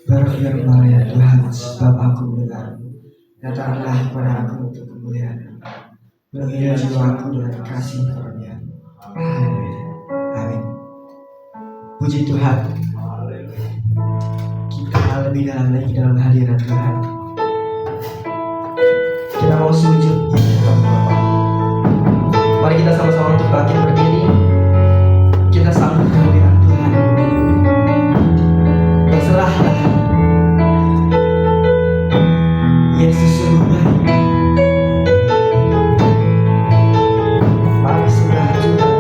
Berfirman ya Tuhan, sebab aku mendengar-Mu. Datanglah kepada aku untuk kemuliaan-Mu. Penuhi jiwaku dengan kasih karunia-Mu. Haleluya. Amin. Puji Tuhan. Kita lebih dalam lagi dalam hadirat Tuhan. Kita mau sujud di depan Bapa. Mari kita sama-sama untuk bangkit berdiri. Kita sambut kemuliaan Tuhan. Berserahlah. Yesus sungguh baik. Mari serah Tuhan.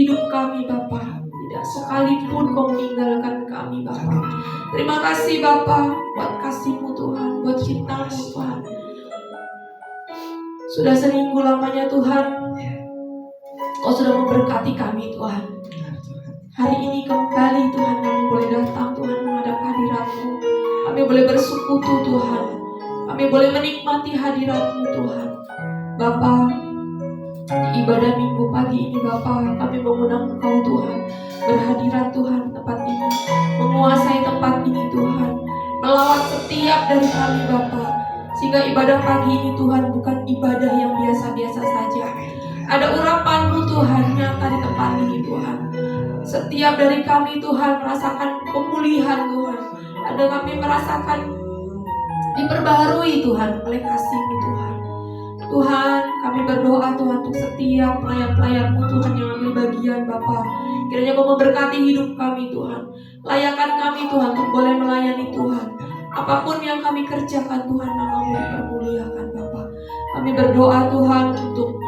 hidup kami Bapa. Tidak sekalipun Kau meninggalkan kami Bapa. Terima kasih Bapa buat kasih-Mu Tuhan, buat cinta-Mu Tuhan. Sudah seminggu lamanya Tuhan Kau sudah memberkati kami Tuhan. Hari ini kembali Tuhan kami boleh datang Tuhan menghadap hadirat-Mu. Kami boleh bersekutu Tuhan. Kami boleh menikmati hadirat-Mu Tuhan. Bapa, di ibadah minggu pagi ini Bapa, kami mengundang Engkau Tuhan berhadirat Tuhan tempat ini, menguasai tempat ini Tuhan, melawat setiap dari kami Bapa, sehingga ibadah pagi ini Tuhan bukan ibadah yang biasa-biasa saja. Ada urapan-Mu Tuhan nyata di tempat ini Tuhan. Setiap dari kami Tuhan merasakan pemulihan Tuhan. Ada kami merasakan diperbaharui Tuhan oleh kasih-Mu Tuhan. Tuhan, kami berdoa Tuhan untuk setiap pelayan-pelayan-Mu Tuhan yang ambil bagian Bapa. Kiranya Kau memberkati hidup kami Tuhan. Layakan kami Tuhan untuk boleh melayani Tuhan. Apapun yang kami kerjakan Tuhan, nama-Mu dipermuliakan Bapa. Kami berdoa Tuhan untuk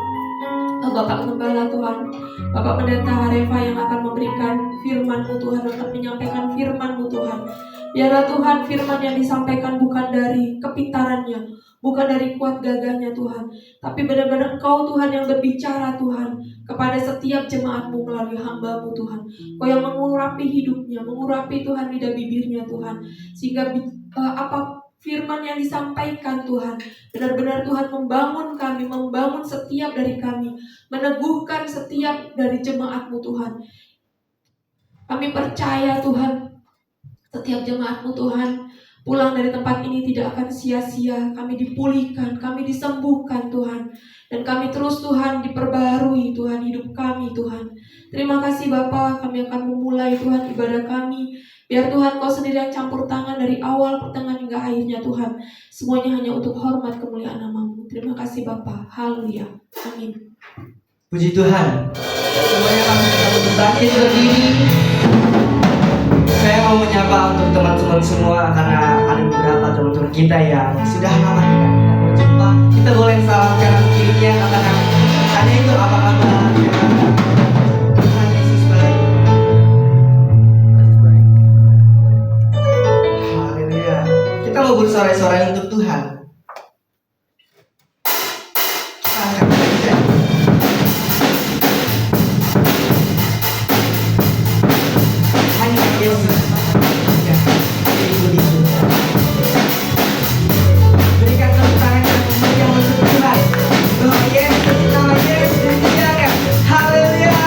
Bapak Gembala Tuhan, Bapak Pendeta Harefa yang akan memberikan firman-Mu Tuhan, akan menyampaikan firman-Mu Tuhan. Biarlah Tuhan firman yang disampaikan bukan dari kepintarannya, bukan dari kuat gagahnya Tuhan, tapi benar-benar Engkau Tuhan yang berbicara Tuhan kepada setiap jemaat-Mu melalui hamba-Mu Tuhan. Kau yang mengurapi hidupnya, mengurapi Tuhan lidah bibirnya Tuhan, sehingga apa firman yang disampaikan Tuhan benar-benar Tuhan membangun kami, membangun setiap dari kami, meneguhkan setiap dari jemaat-Mu Tuhan. Kami percaya Tuhan, setiap jemaat-Mu Tuhan pulang dari tempat ini tidak akan sia-sia. Kami dipulihkan, kami disembuhkan Tuhan, dan kami terus Tuhan diperbarui Tuhan hidup kami Tuhan. Terima kasih Bapa, kami akan memulai Tuhan ibadah kami. Biar Tuhan Kau sendiri yang campur tangan dari awal, pertengahan hingga akhirnya Tuhan. Semuanya hanya untuk hormat kemuliaan nama-Mu. Terima kasih Bapa. Haleluya. Amin. Puji Tuhan. Semuanya langsung kita untuk bangkit berdiri. Saya mau menyapa untuk teman-teman semua, karena ada beberapa teman-teman kita yang sudah lama tidak berjumpa. Kita boleh salam kanan kirinya, katakan ada itu apa kabar? Tuhan Yesus baik. Haleluya. Kita mau bersorak-sorai untuk Tuhan. Berikan tepuk tangan yang meriah untuk Tuhan. Oh yes, nama Yesus dimuliakan. Haleluya.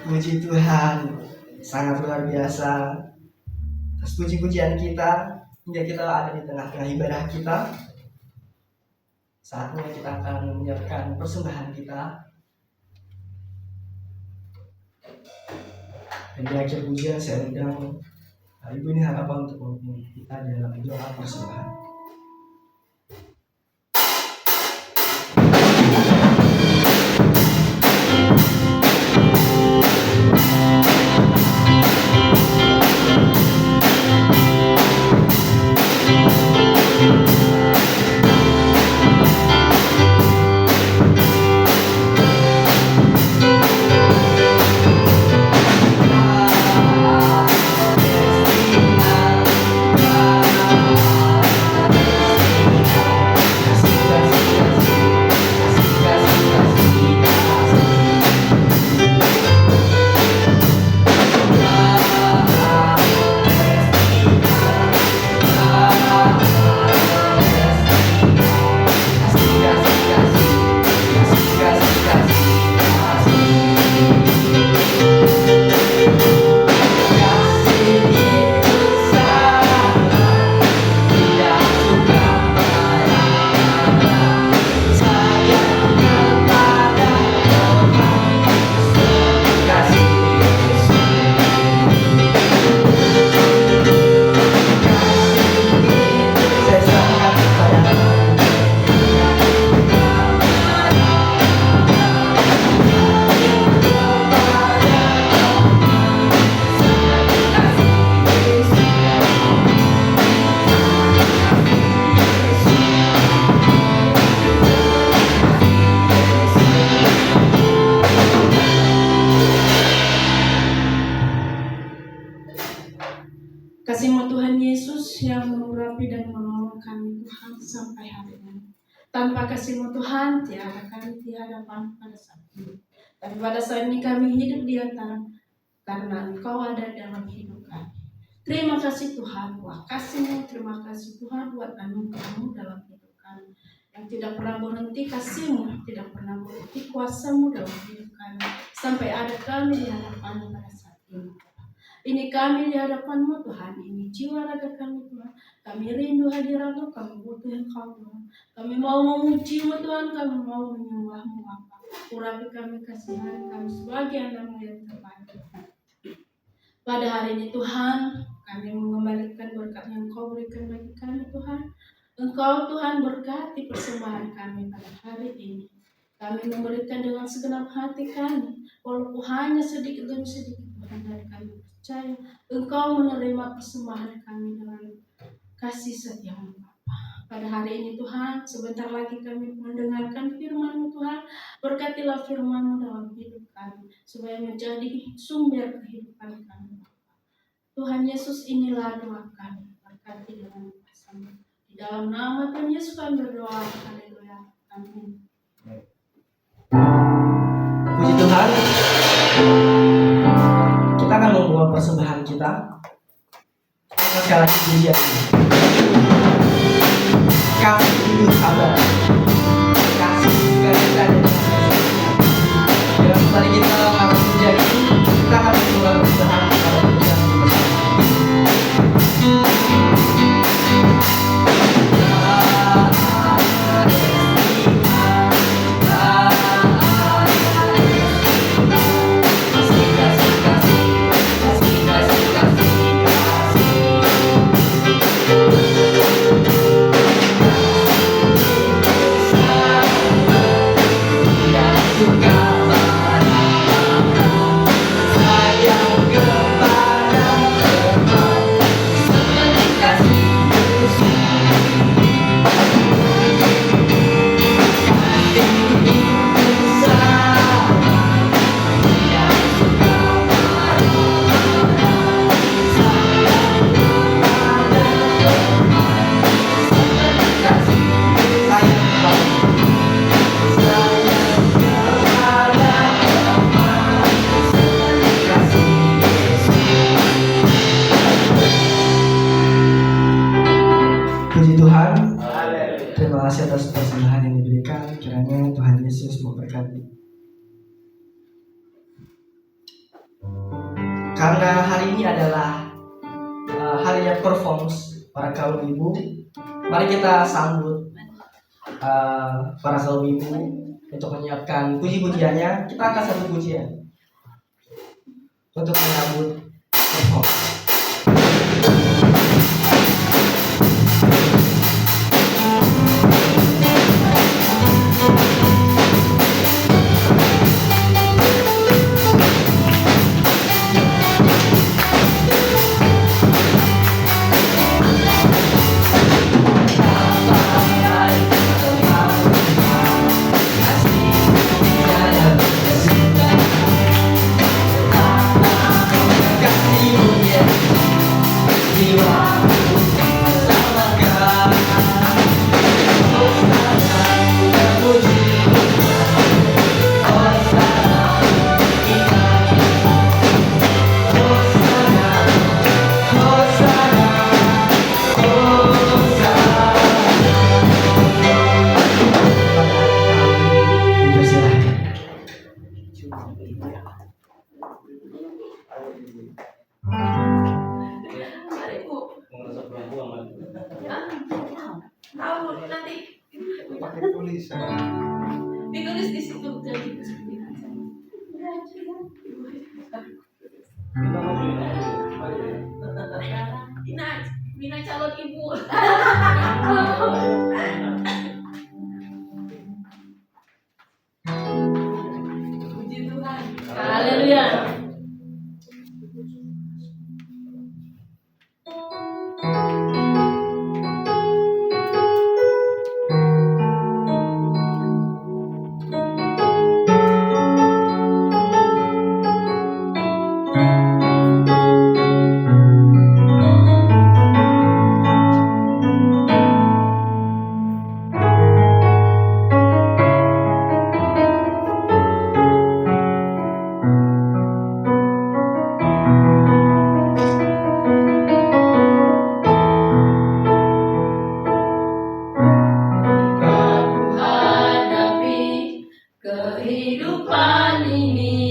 Puji Tuhan, sangat luar biasa. Atas puji-pujian kita hingga kita ada di tengah-tengah ibadah kita. Saatnya kita akan menyiapkan persembahan kita. Dan di akhir pujian saya undang Ibu ini harapan untuk memimpin kita dalam doa persembahan. Kasih-Mu Tuhan Yesus yang mengurapi dan menolong kami Tuhan sampai hari ini. Tanpa kasih-Mu Tuhan, tiada kami di hadapan pada saat ini. Tapi pada saat ini kami hidup di antara karena Engkau ada dalam hidup kami. Terima kasih Tuhan buat kasih-Mu, terima kasih Tuhan buat anugerah-Mu dalam hidup kami. Yang tidak pernah berhenti kasih-Mu, tidak pernah berhenti kuasa-Mu dalam hidup kami. Sampai ada kami di hadapan pada saat ini. Ini kami di hadapan-Mu Tuhan, ini jiwa raga kami Tuhan. Kami rindu hadirat-Mu, kami butuh Engkau Tuhan. Kami mau memuji-Mu Tuhan, kami mau menyembah-Mu Bapa. Urapi kami, kasihani kami sebagai anak-Mu yang terbaik Tuhan. Pada hari ini Tuhan, kami mengembalikan berkat yang Engkau berikan bagi kami Tuhan. Engkau Tuhan berkati persembahan kami pada hari ini. Kami memberikan dengan segenap hati kami, walaupun hanya sedikit demi sedikit Tuhan, dari kami percaya Engkau menerima persembahan kami dengan kasih setia-Mu Bapa. Pada hari ini Tuhan, sebentar lagi kami mendengarkan firman-Mu Tuhan. Berkatilah firman-Mu dalam hidup kami, supaya menjadi sumber kehidupan kami Bapa. Tuhan Yesus, inilah doa kami, berkati dengan kuasa-Mu. Di dalam nama Tuhan Yesus kami berdoa. Haleluya. Amin. Puji Tuhan. Kita akan membawa persembahan kita. Sekali lagi pujian ini. Kami hidup sabar. Kasih kita dan dalam kembali kita melakukan pujian ini, kita akan membawa persembahan kepada pujian bersama. Suka Karena hari ini adalah harinya performance para kaum ibu, mari kita sambut para kaum ibu untuk menyiapkan puji-pujiannya. Kita angkat satu pujian untuk menyambut performance. Tahu nanti Pakai tulisan. ditulis di situ jadi Mina calon ibu. Puji Tuhan. Haleluya. Kehidupan ini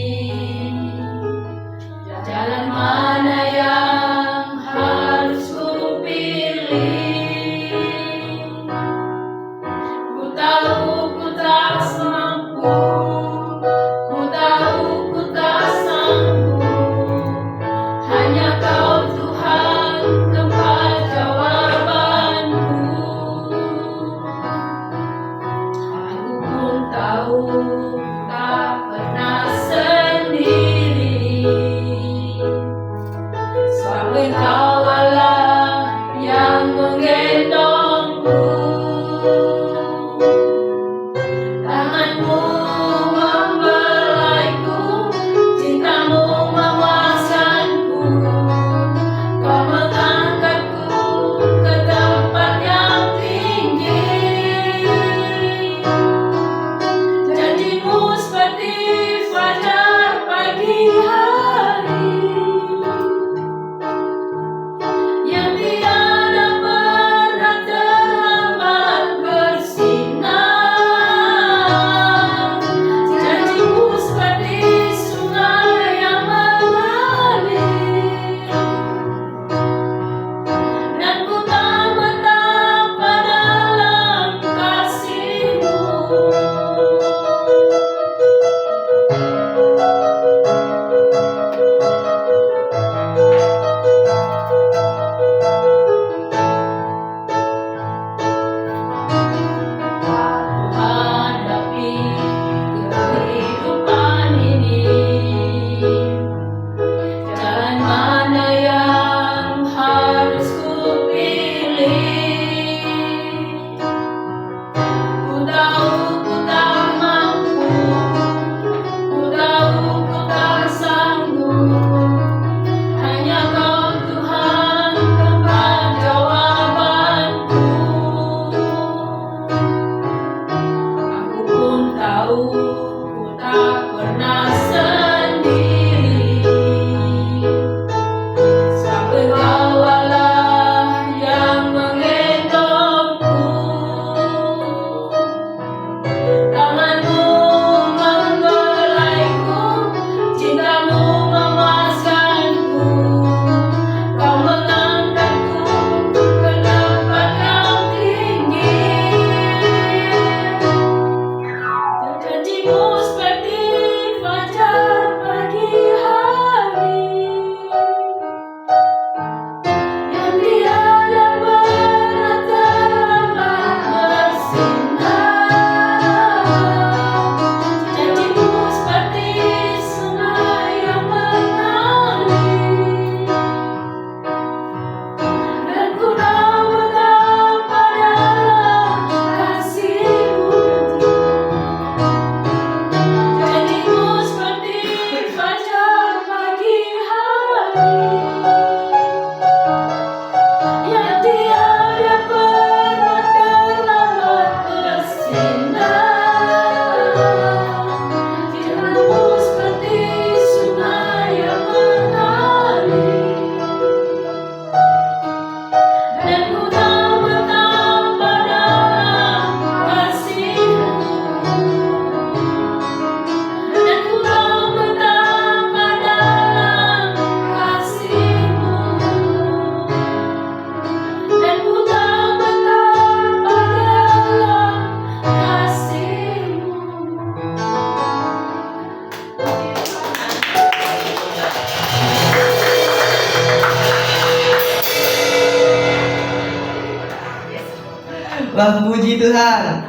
Wah, puji Tuhan.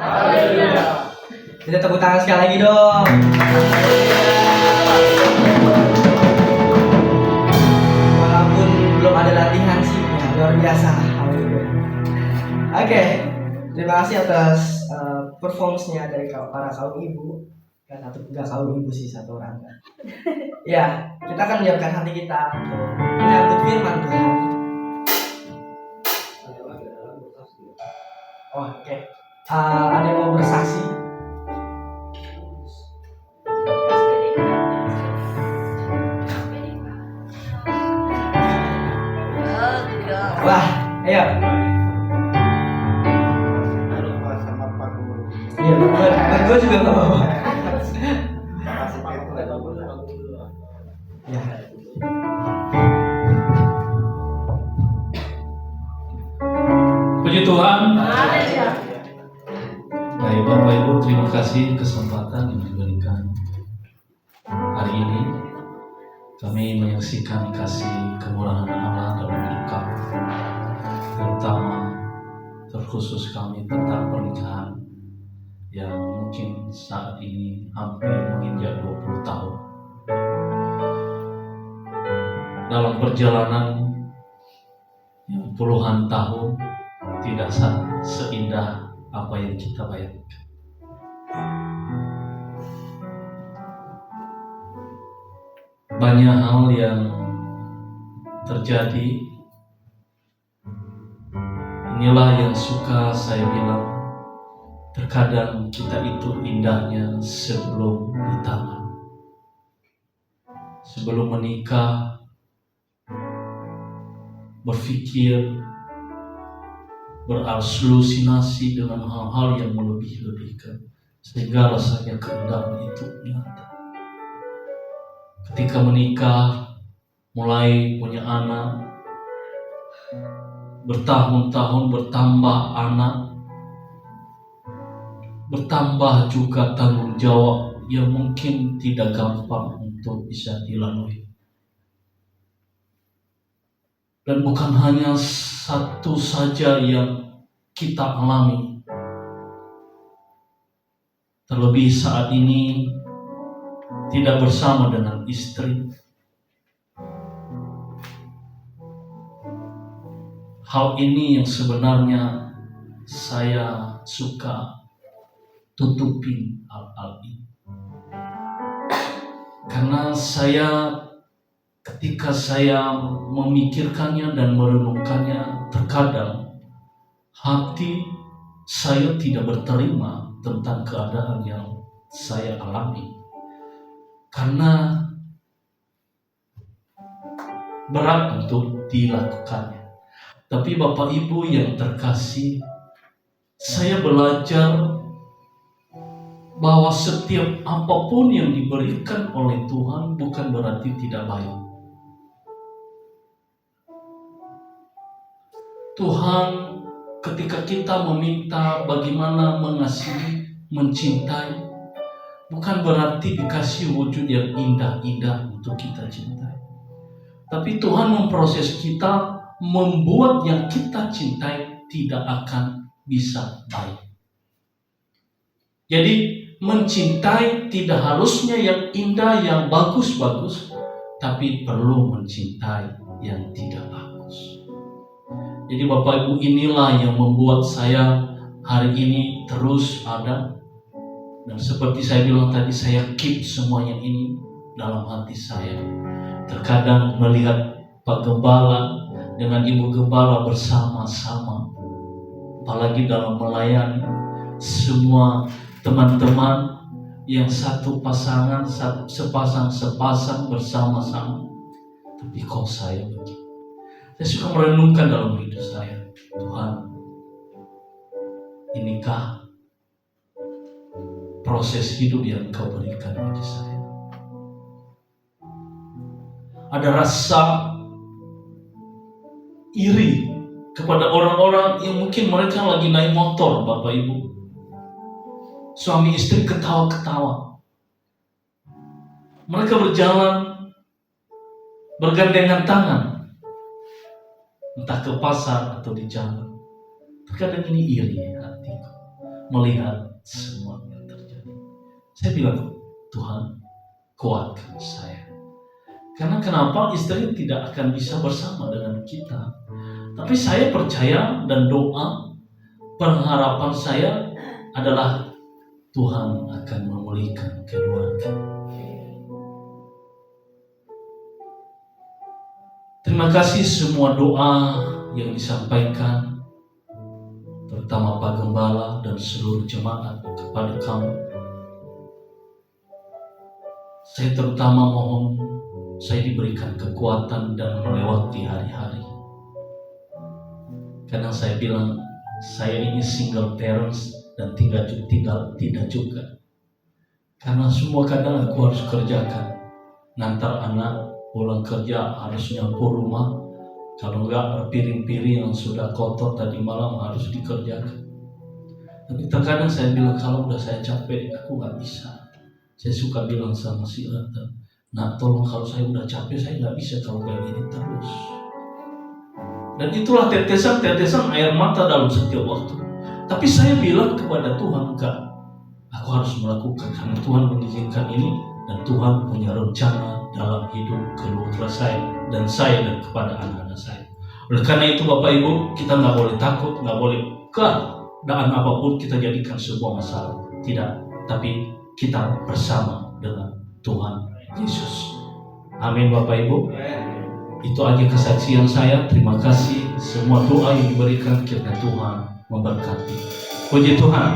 Kita tepuk tangan sekali lagi dong. Walaupun belum ada latihan sih, ya, luar biasa. Oke, terima kasih atas performance-nya dari para kaum ibu. Enggak kaum ibu sih, satu orang. Ya, kita akan menyiapkan hati kita untuk menyambut firman Tuhan. Oke. Ada yang mau bersaksi? Wah, ayo. Iya, gue juga nggak mau. Ya. Puji Tuhan. Baik Bapak Ibu, terima kasih kesempatan yang diberikan hari ini. Kami menyaksikan kasih kemurahan Allah dalam hidup kami, terutama terkhusus kami tentang pernikahan yang mungkin saat ini hampir menginjak 20 tahun. Dalam perjalanan yang puluhan tahun tidak seindah apa yang kita bayangkan. Banyak hal yang terjadi. Inilah yang suka saya bilang, terkadang kita itu indahnya sebelum ditanam. Sebelum menikah, berpikir, berhalusinasi dengan hal-hal yang melebih-lebihkan, sehingga rasanya keindahan itu nyata. Ketika menikah, mulai punya anak, bertahun-tahun bertambah anak, bertambah juga tanggung jawab yang mungkin tidak gampang untuk bisa dilalui. Dan bukan hanya satu saja yang kita alami. Terlebih saat ini tidak bersama dengan istri. Hal ini yang sebenarnya saya suka tutupin hal-hal ini. Karena ketika saya memikirkannya dan merenungkannya, terkadang hati saya tidak berterima tentang keadaan yang saya alami. Karena berat untuk dilakukannya. Tapi Bapak Ibu yang terkasih, saya belajar bahwa setiap apapun yang diberikan oleh Tuhan bukan berarti tidak baik. Tuhan ketika kita meminta bagaimana mengasihi, mencintai, bukan berarti dikasih wujud yang indah-indah untuk kita cintai. Tapi Tuhan memproses kita, membuat yang kita cintai tidak akan bisa baik. Jadi mencintai tidak harusnya yang indah, yang bagus-bagus, tapi perlu mencintai yang tidak bagus. Jadi Bapak Ibu, inilah yang membuat saya hari ini terus ada. Dan seperti saya bilang tadi, saya keep semuanya ini dalam hati saya. Terkadang melihat Pak Gembala dengan Ibu Gembala bersama-sama, apalagi dalam melayani, semua teman-teman yang satu pasangan, sepasang bersama-sama. Tapi kok saya begini? Saya suka merenungkan dalam hidup saya, Tuhan, inikah proses hidup yang Kau berikan bagi saya? Ada rasa iri kepada orang-orang yang mungkin mereka lagi naik motor, Bapak Ibu. Suami istri ketawa-ketawa. Mereka berjalan bergandengan tangan, entah ke pasar atau di jalan. Terkadang ini iri hati. melihat semua yang terjadi. Saya bilang, Tuhan, kuatkan saya. Karena kenapa istri tidak akan bisa bersama dengan kita? Tapi saya percaya dan doa, pengharapan saya adalah Tuhan akan memulihkan keluarga. Terima kasih semua doa yang disampaikan, terutama Pak Gembala dan seluruh jemaat kepada kamu. Saya terutama mohon saya diberikan kekuatan dan melewati hari-hari. Karena saya bilang, saya ini single parents dan tidak juga. Karena semua kadang aku harus kerjakan. Ngantar anak pulang kerja harus nyapu rumah. Kalau enggak, piring-piring yang sudah kotor tadi malam harus dikerjakan. Tapi terkadang saya bilang, kalau udah saya capek, aku nggak bisa. Saya suka bilang sama si Rata, nah tolong kalau saya udah capek, saya nggak bisa kalau kayak gini terus. Dan itulah tetesan air mata dalam setiap waktu. Tapi saya bilang kepada Tuhan, enggak, aku harus melakukan karena Tuhan mengizinkan ini, dan Tuhan punya rencana dalam hidup keluarga saya dan kepada anak-anak saya. Oleh karena itu Bapak Ibu, kita nggak boleh takut, nggak boleh keadaan apapun kita jadikan sebuah masalah. Tidak, tapi kita bersama dengan Tuhan Yesus. Amin Bapak Ibu. Itu aja kesaksian saya. Terima kasih semua doa yang diberikan, kiranya Tuhan memberkati. Puji Tuhan.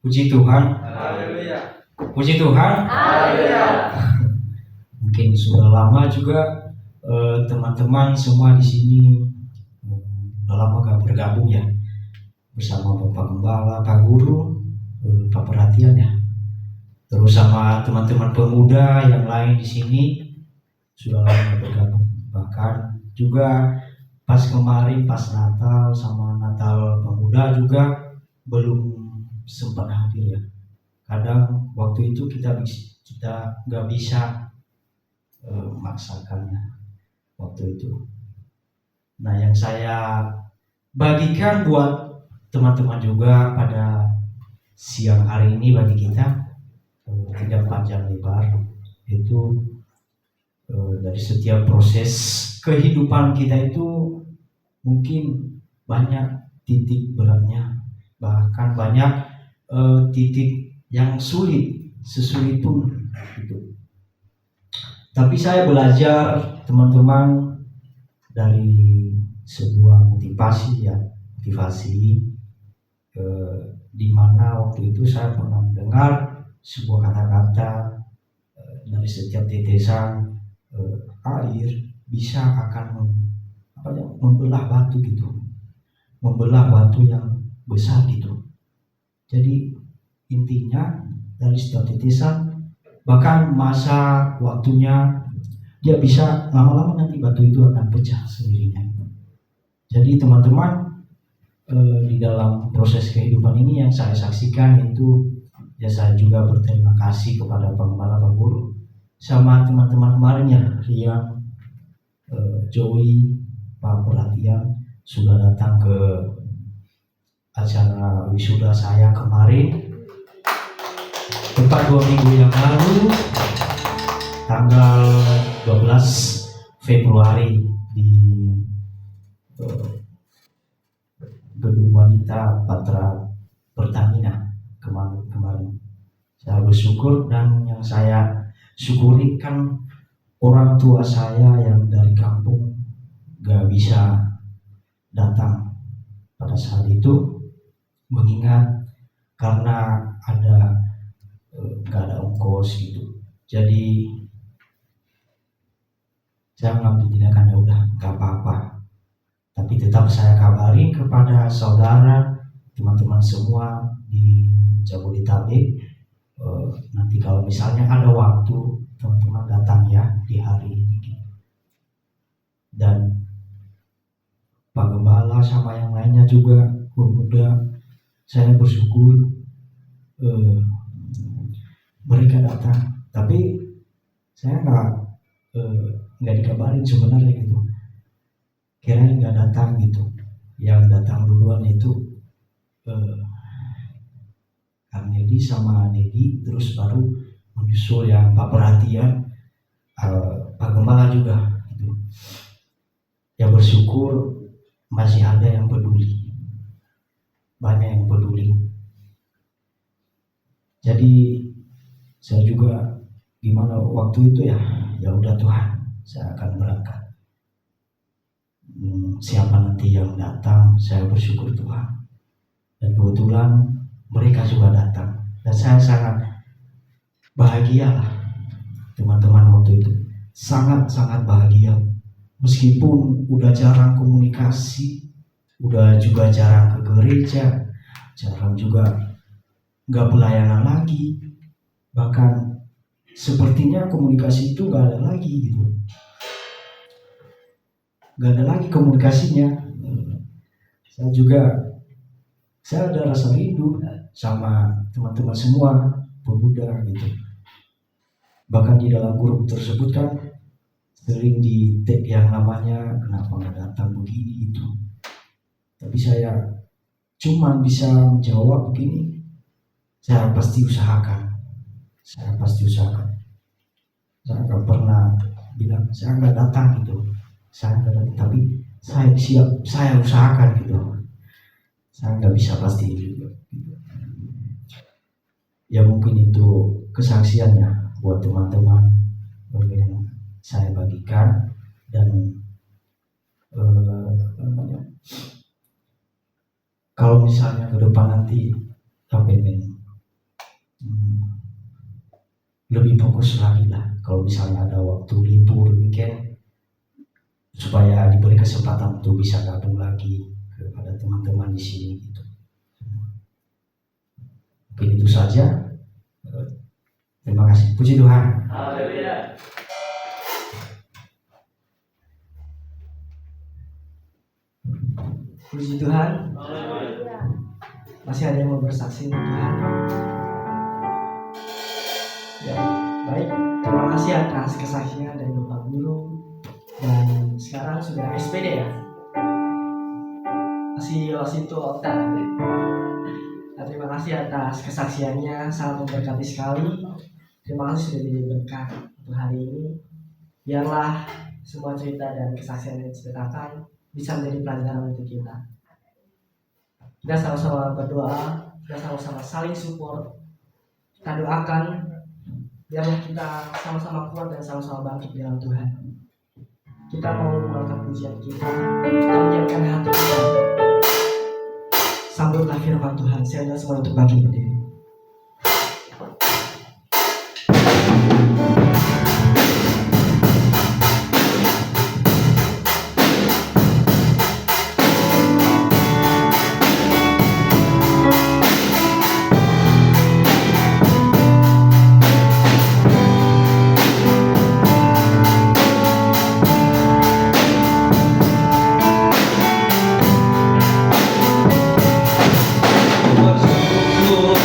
Puji Tuhan. Puji Tuhan. Mungkin sudah lama juga teman-teman semua di sini udah lama gak bergabung ya bersama Bapak Gembala, Pak Guru, Pak Perhatian ya. Terus sama teman-teman pemuda yang lain di sini sudah lama bergabung. Bahkan juga pas kemarin pas Natal sama Natal Pemuda juga belum sempat hadir ya. Kadang waktu itu kita nggak bisa memaksakannya waktu itu. Nah, yang saya bagikan buat teman-teman juga pada siang hari ini bagi kita tidak panjang lebar, itu dari setiap proses kehidupan kita itu mungkin banyak titik beratnya, bahkan banyak titik yang sesulit pun gitu. Tapi saya belajar teman-teman dari sebuah motivasi di mana waktu itu saya pernah mendengar sebuah kata-kata dari setiap tetesan air bisa akan membelah batu gitu, membelah batu yang besar gitu. Jadi intinya dari setiap tetesan, bahkan masa waktunya dia bisa lama-lama nanti batu itu akan pecah sendirinya. Jadi teman-teman, di dalam proses kehidupan ini yang saya saksikan itu ya, saya juga berterima kasih kepada Pak Gembala, Pak Guru, sama teman-teman kemarin ya, Rian, Joey, Pak Perhatian sudah datang ke acara wisuda saya kemarin tepat 2 minggu yang lalu, tanggal 12 Februari di Gedung Wanita Patra Pertamina kemarin. Saya bersyukur, dan yang saya syukuri kan orang tua saya yang dari kampung gak bisa datang pada saat itu, mengingat karena gak ada ongkos gitu. Jadi saya mengambil tindakan, ya udah gak apa-apa. Tapi tetap saya kabari kepada saudara, teman-teman semua di Jabodetabek, nanti kalau misalnya ada waktu teman-teman datang ya di hari ini. Dan Pak Gembala sama yang lainnya juga pemuda, saya bersyukur mereka datang, tapi saya nggak dikabarin sebenarnya gitu, kirain nggak datang gitu. Yang datang duluan itu Kang Nedi sama Nedi, terus baru menyusul yang Pak Perhatian, Pak Gembala juga gitu. Ya bersyukur masih ada yang peduli, banyak yang peduli. Jadi saya juga gimana waktu itu ya udah Tuhan, saya akan berangkat. Siapa nanti yang datang, saya bersyukur Tuhan. Dan kebetulan mereka juga datang, dan saya sangat bahagia lah teman-teman waktu itu, sangat bahagia. Meskipun udah jarang komunikasi, udah juga jarang ke gereja, jarang juga nggak pelayanan lagi, bahkan sepertinya komunikasi itu nggak ada lagi gitu, nggak ada lagi komunikasinya. Saya ada rasa rindu sama teman-teman semua pemuda gitu. Bahkan di dalam grup tersebut kan sering di tag yang namanya kenapa nggak datang begini itu. Tapi saya cuma bisa menjawab begini, saya pasti usahakan. Saya nggak pernah bilang saya nggak datang gitu. Saya nggak datang, tapi saya siap, saya usahakan gitu. Saya nggak bisa pasti juga. Ya mungkin itu kesaksiannya buat teman-teman yang saya bagikan, dan kalau misalnya ke depan nanti saya pengen lebih fokus lagi lah. Kalau misalnya ada waktu libur weekend, supaya diberi kesempatan untuk bisa gabung lagi kepada teman-teman di sini gitu. Mungkin itu saja. Terima kasih. Puji Tuhan. Haleluya. Puji Tuhan. Masih ada yang mau bersaksi untuk Tuhan. Ya, baik. Terima kasih atas kesaksian dari Bapak Guru. Dan sekarang sudah SPD ya. Masih Wasito Okta. Nah, terima kasih atas kesaksiannya, sangat memberkati sekali. Terima kasih sudah jadi berkat untuk hari ini. Biarlah semua cerita dan kesaksian yang diceritakan bisa menjadi pelajaran untuk kita. Kita sama-sama berdoa, kita sama-sama saling support. Kita doakan biarlah kita sama-sama kuat dan sama-sama bangkit di dalam Tuhan. Kita mau mengangkat pujian kita menyiapkan hati kita. Sambutlah firman Tuhan. Saya undang semua untuk bangkit berdiri. Bersyukur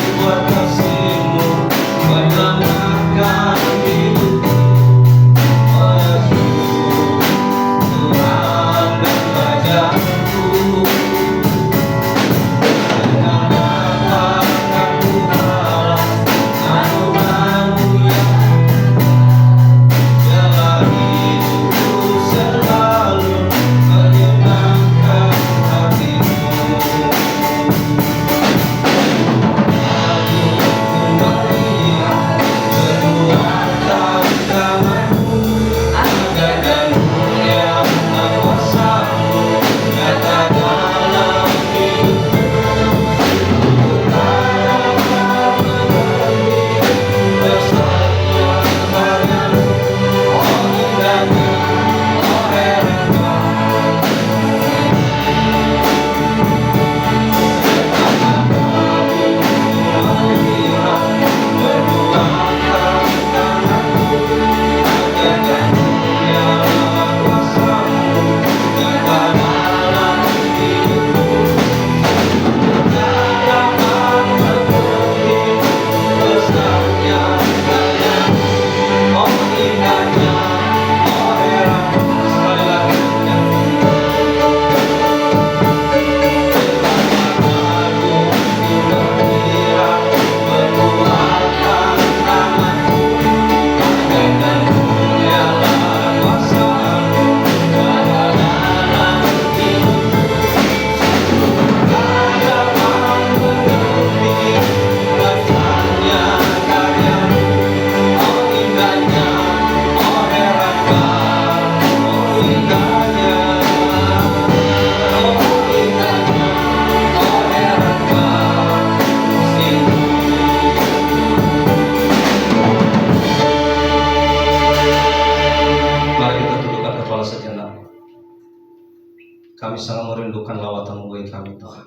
merindukan lawatan bagi kami Tuhan.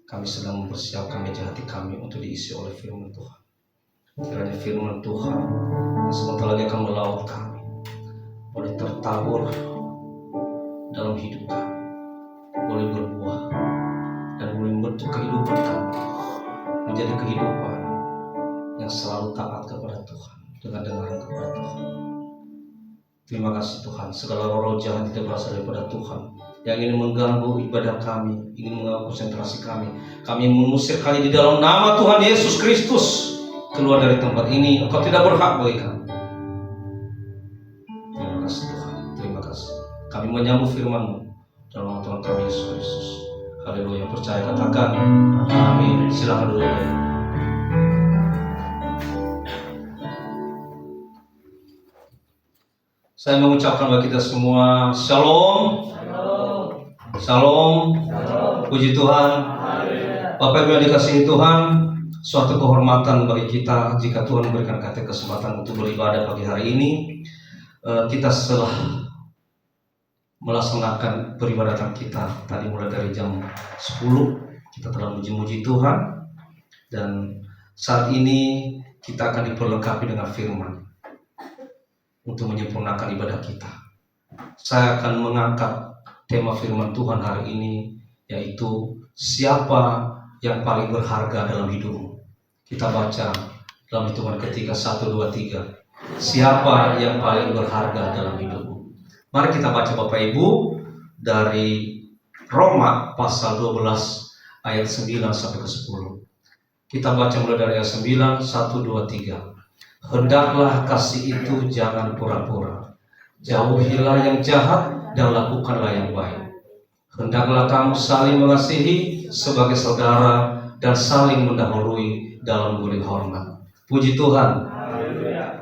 Kami sedang mempersiapkan meja hati kami untuk diisi oleh firman Tuhan. Kiranya firman Tuhan yang sebentar lagi akan melawat kami boleh tertabur dalam hidup kami, boleh berbuah dan boleh membentuk kehidupan kami menjadi kehidupan yang selalu taat kepada Tuhan dengan dengaran kepada Tuhan. Terima kasih Tuhan, segala roh jahat tidak berasal daripada Tuhan yang ingin mengganggu ibadah kami, ingin mengganggu konsentrasi kami. Kami mengusir kali di dalam nama Tuhan Yesus Kristus. Keluar dari tempat ini, Engkau tidak berhak bagi kami. Terima kasih Tuhan, terima kasih. Kami menyambut firman-Mu dalam nama Tuhan kami Yesus Kristus. Haleluya, percaya katakan amin. Silakan dulu. Saya mengucapkan bagi kita semua Shalom. Shalom. Puji Tuhan. Bapak Ibu yang dikasihi Tuhan, suatu kehormatan bagi kita jika Tuhan memberikan kita kesempatan untuk beribadah pagi hari ini. Kita setelah melaksanakan peribadatan kita tadi mulai dari jam 10, kita telah memuji Tuhan, dan saat ini kita akan diperlengkapi dengan firman untuk menyempurnakan ibadah kita. Saya akan mengangkat tema firman Tuhan hari ini, yaitu siapa yang paling berharga dalam hidupmu. Kita baca dalam hitungan ketiga 1, 2, 3. Siapa yang paling berharga dalam hidupmu? Mari kita baca Bapak Ibu dari Roma pasal 12 ayat 9 sampai ke 10. Kita baca mulai dari ayat 9, 1, 2, 3. Hendaklah kasih itu jangan pura-pura. Jauhilah yang jahat dan lakukanlah yang baik. Hendaklah kamu saling mengasihi sebagai saudara dan saling mendahului dalam budi hormat. Puji Tuhan.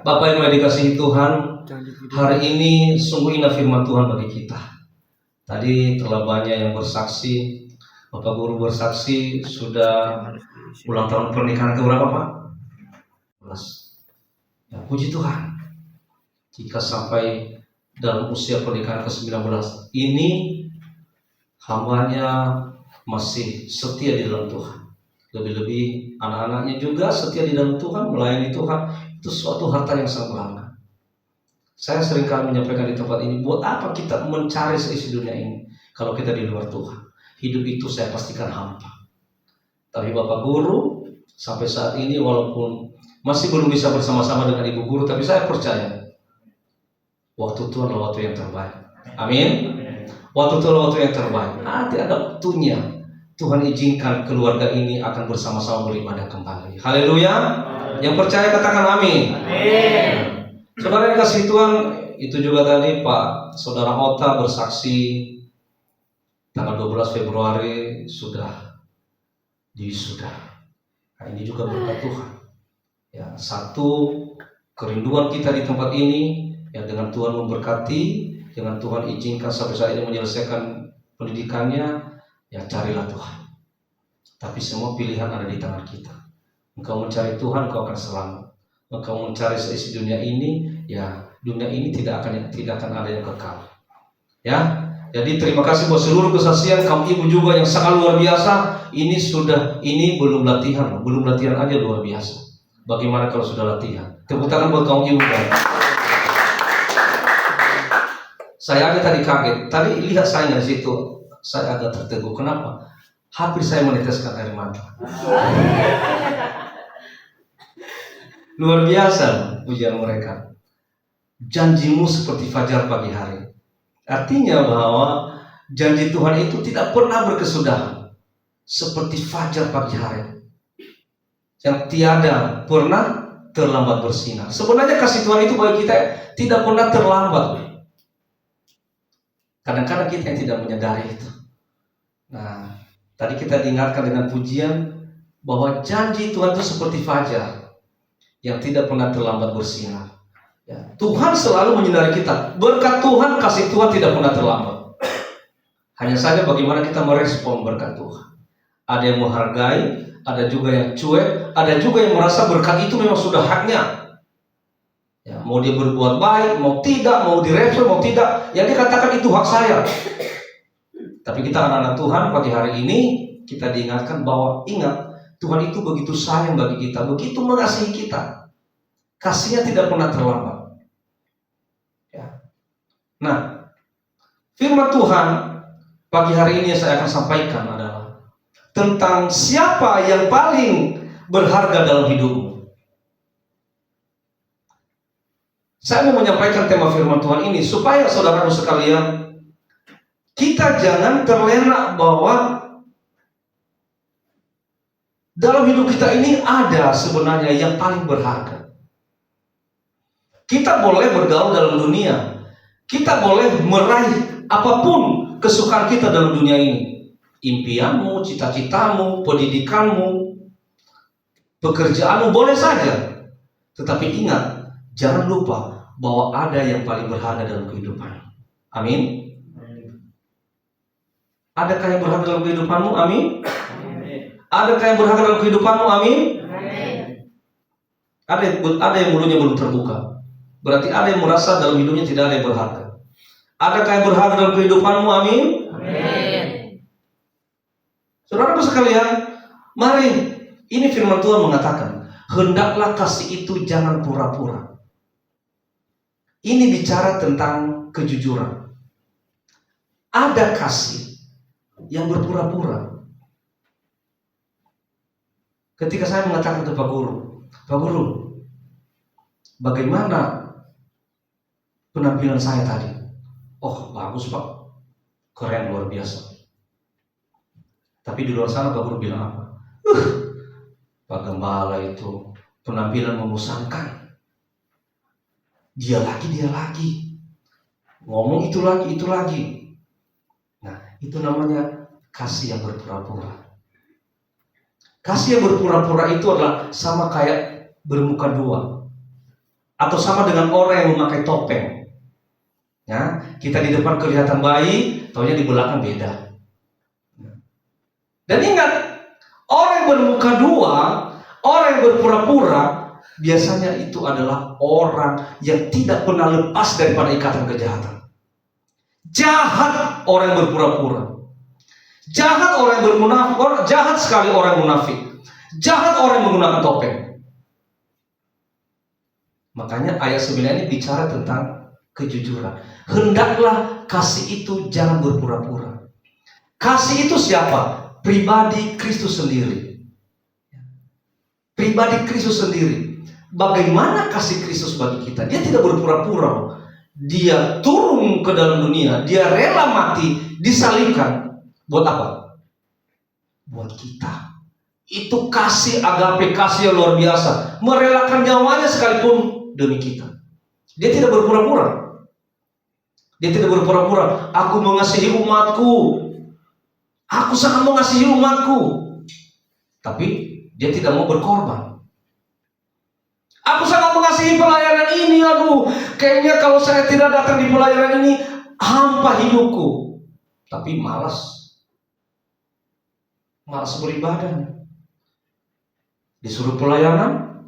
Bapak yang dikasihi Tuhan, hari ini sungguh indah firman Tuhan bagi kita. Tadi telah banyak yang bersaksi. Bapak Guru bersaksi sudah ulang tahun pernikahan keberapa Pak? 11. Ya, puji Tuhan. Jika sampai dalam usia pernikahan ke-19 ini hambanya masih setia di dalam Tuhan, lebih-lebih anak-anaknya juga setia di dalam Tuhan, melayani Tuhan, itu suatu harta yang sangat berharga. Saya seringkali menyampaikan di tempat ini, buat apa kita mencari seisi dunia ini kalau kita di luar Tuhan? Hidup itu saya pastikan hampa. Tapi Bapak Guru sampai saat ini walaupun masih belum bisa bersama-sama dengan Ibu Guru, tapi saya percaya waktu Tuhan adalah waktu yang terbaik. Amin. Waktu Tuhan adalah waktu yang terbaik. Nanti ada waktunya Tuhan izinkan keluarga ini akan bersama-sama beribadah kembali. Haleluya. Yang percaya katakan amin. Amin. Saudara yang kasih Tuhan, itu juga tadi Pak Saudara Ota bersaksi tanggal 12 Februari sudah diwisuda. Nah, ini juga berkat Tuhan. Ya, satu kerinduan kita di tempat ini, ya, dengan Tuhan memberkati, dengan Tuhan izinkan sampai saat ini menyelesaikan pendidikannya, ya carilah Tuhan. Tapi semua pilihan ada di tangan kita. Engkau mencari Tuhan, engkau akan selamat. Engkau mencari seisi dunia ini, ya dunia ini tidak akan ada yang kekal. Ya, jadi terima kasih buat seluruh kesaksian kaum ibu juga yang sangat luar biasa. Ini belum latihan aja luar biasa. Bagaimana kalau sudah latihan? Tepuk tangan buat kaum ibu kan? Saya aja tadi kaget. Tadi lihat saya di situ, saya agak tertegun. Kenapa? Hampir saya meneteskan air mata. Luar biasa pujian mereka. Janjimu seperti fajar pagi hari. Artinya bahwa janji Tuhan itu tidak pernah berkesudahan. Seperti fajar pagi hari yang tiada pernah terlambat bersinar. Sebenarnya kasih Tuhan itu bagi kita tidak pernah terlambat. Kadang-kadang kita yang tidak menyadari itu. Nah, tadi kita diingatkan dengan pujian bahwa janji Tuhan itu seperti fajar yang tidak pernah terlambat bersinar. Ya, Tuhan selalu menyinari kita. Berkat Tuhan, kasih Tuhan tidak pernah terlambat. Hanya saja bagaimana kita merespon berkat Tuhan. Ada yang menghargai, ada juga yang cuek, ada juga yang merasa berkat itu memang sudah haknya. Ya, mau dia berbuat baik, mau tidak, mau direspon, mau tidak, yang dikatakan itu hak saya. Tapi kita anak-anak Tuhan pagi hari ini kita diingatkan bahwa ingat Tuhan itu begitu sayang bagi kita, begitu mengasihi kita. Kasihnya tidak pernah terlambat. Ya. Nah, firman Tuhan pagi hari ini yang saya akan sampaikan adalah tentang siapa yang paling berharga dalam hidupmu. Saya mau menyampaikan tema firman Tuhan ini supaya saudara sekalian, kita jangan terlena bahwa dalam hidup kita ini ada sebenarnya yang paling berharga. Kita boleh bergaul dalam dunia, kita boleh meraih apapun kesukaan kita dalam dunia ini. Impianmu, cita-citamu, pendidikanmu, pekerjaanmu boleh saja. Tetapi ingat, jangan lupa bahwa ada yang paling berharga dalam kehidupan. Amin. Adakah yang berharga dalam kehidupanmu? Amin. Adakah yang berharga dalam kehidupanmu? Amin. Ada yang mulutnya belum terbuka. Berarti ada yang merasa dalam hidupnya tidak ada yang berharga. Adakah yang berharga dalam kehidupanmu? Amin. Saudara sekalian, mari, ini firman Tuhan mengatakan, hendaklah kasih itu jangan pura-pura. Ini bicara tentang kejujuran. Ada kasih yang berpura-pura. Ketika saya mengatakan ke Pak Guru, bagaimana penampilan saya tadi? Oh, bagus Pak, keren, luar biasa. Tapi di luar sana Pak Guru bilang apa? Pak Gembala itu penampilan memusankan. Dia lagi, ngomong itu lagi. Nah, itu namanya kasih yang berpura-pura. Kasih yang berpura-pura itu adalah sama kayak bermuka dua, atau sama dengan orang yang memakai topeng. Ya, kita di depan kelihatan baik, taunya di belakang beda. Dan ingat, orang yang bermuka dua, orang yang berpura-pura, biasanya itu adalah orang yang tidak pernah lepas daripada ikatan kejahatan. Jahat orang yang berpura-pura. Jahat orang yang bermunafik, jahat sekali orang yang munafik. Jahat orang yang menggunakan topeng. Makanya ayat 9 ini bicara tentang kejujuran. Hendaklah kasih itu jangan berpura-pura. Kasih itu siapa? Pribadi Kristus sendiri. Pribadi Kristus sendiri. Bagaimana kasih Kristus bagi kita? Dia tidak berpura-pura. Dia turun ke dalam dunia. Dia rela mati, disalibkan. Buat apa? Buat kita. Itu kasih agape, kasih yang luar biasa. Merelakan nyawanya sekalipun demi kita. Dia tidak berpura-pura. Dia tidak berpura-pura. Aku mengasihi umatku. Aku sangat mengasihi umatku. Tapi dia tidak mau berkorban. Aku sangat mengasihi pelayanan ini. Aduh, kayaknya kalau saya tidak datang di pelayanan ini, hampa hidupku. Tapi malas beribadah. Disuruh pelayanan,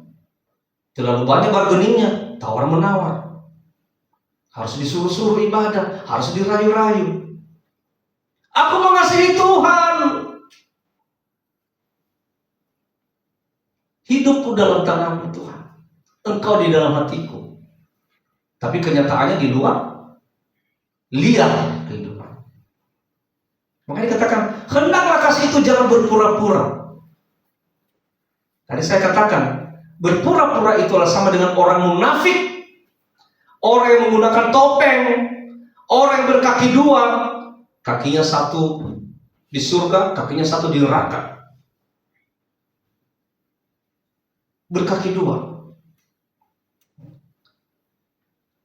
terlalu banyak bargainingnya, tawar-menawar. Harus disuruh-suruh ibadah, harus dirayu-rayu. Aku mengasihi Tuhan. Hidupku dalam tanganmu Tuhan. Engkau di dalam hatiku. Tapi kenyataannya di luar liar kehidupan. Makanya dikatakan, hendaklah kasih itu jangan berpura-pura. Tadi saya katakan, berpura-pura itulah sama dengan orang munafik, orang yang menggunakan topeng, orang yang berkaki dua, kakinya satu di surga, kakinya satu di neraka. Berkaki dua,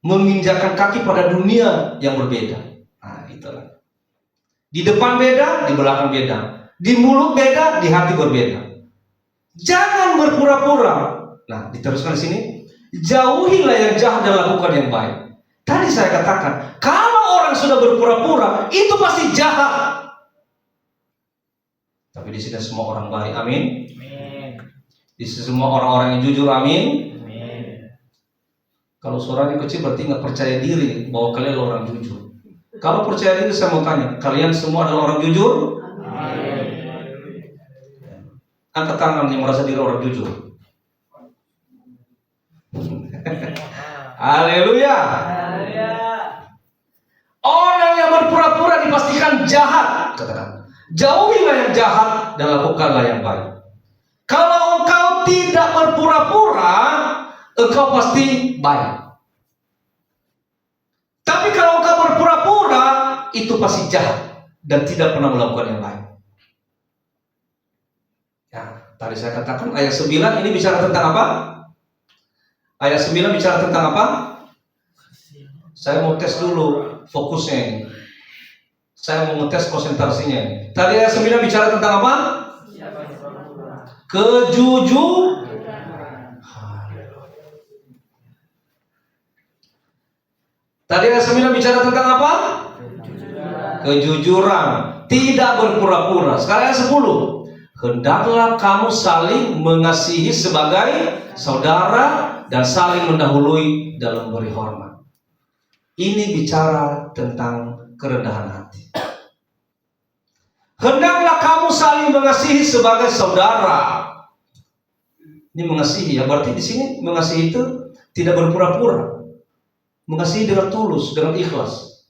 menginjakkan kaki pada dunia yang berbeda. Nah, itulah. Di depan beda, di belakang beda. Di mulut beda, di hati berbeda. Jangan berpura-pura. Nah, diteruskan di sini. Jauhilah yang jahat dan lakukan yang baik. Tadi saya katakan, kalau orang sudah berpura-pura, itu pasti jahat. Tapi di sini semua orang baik, amin. Di sini semua orang-orang yang jujur, amin. Kalau suaranya kecil berarti nggak percaya diri bahwa kalian orang jujur. Kalau percaya diri, saya mau tanya, kalian semua adalah orang jujur? Angkat tangan yang merasa diri orang jujur. Haleluya. Orang yang berpura-pura dipastikan jahat. Katakan, jauhilah yang jahat dan lakukanlah yang baik. Kalau engkau tidak berpura-pura, engkau pasti baik. Tapi kalau engkau berpura-pura, itu pasti jahat dan tidak pernah melakukan yang baik. Ya, tadi saya katakan ayat 9 ini bicara tentang apa? Ayat 9 bicara tentang apa? Saya mau tes dulu fokusnya ini. Saya mau ngetes konsentrasinya ini. Tadi ayat 9 bicara tentang apa? Kejujuran. Tadi ayat 9 bicara tentang apa? Kejujuran. Tidak berpura-pura. Sekarang ayat 10. Hendaklah kamu saling mengasihi sebagai saudara dan saling mendahului dalam beri hormat. Ini bicara tentang kerendahan hati. Hendaklah kamu saling mengasihi sebagai saudara. Ini mengasihi ya, berarti di sini mengasihi itu tidak berpura-pura. Mengasihi dengan tulus, dengan ikhlas.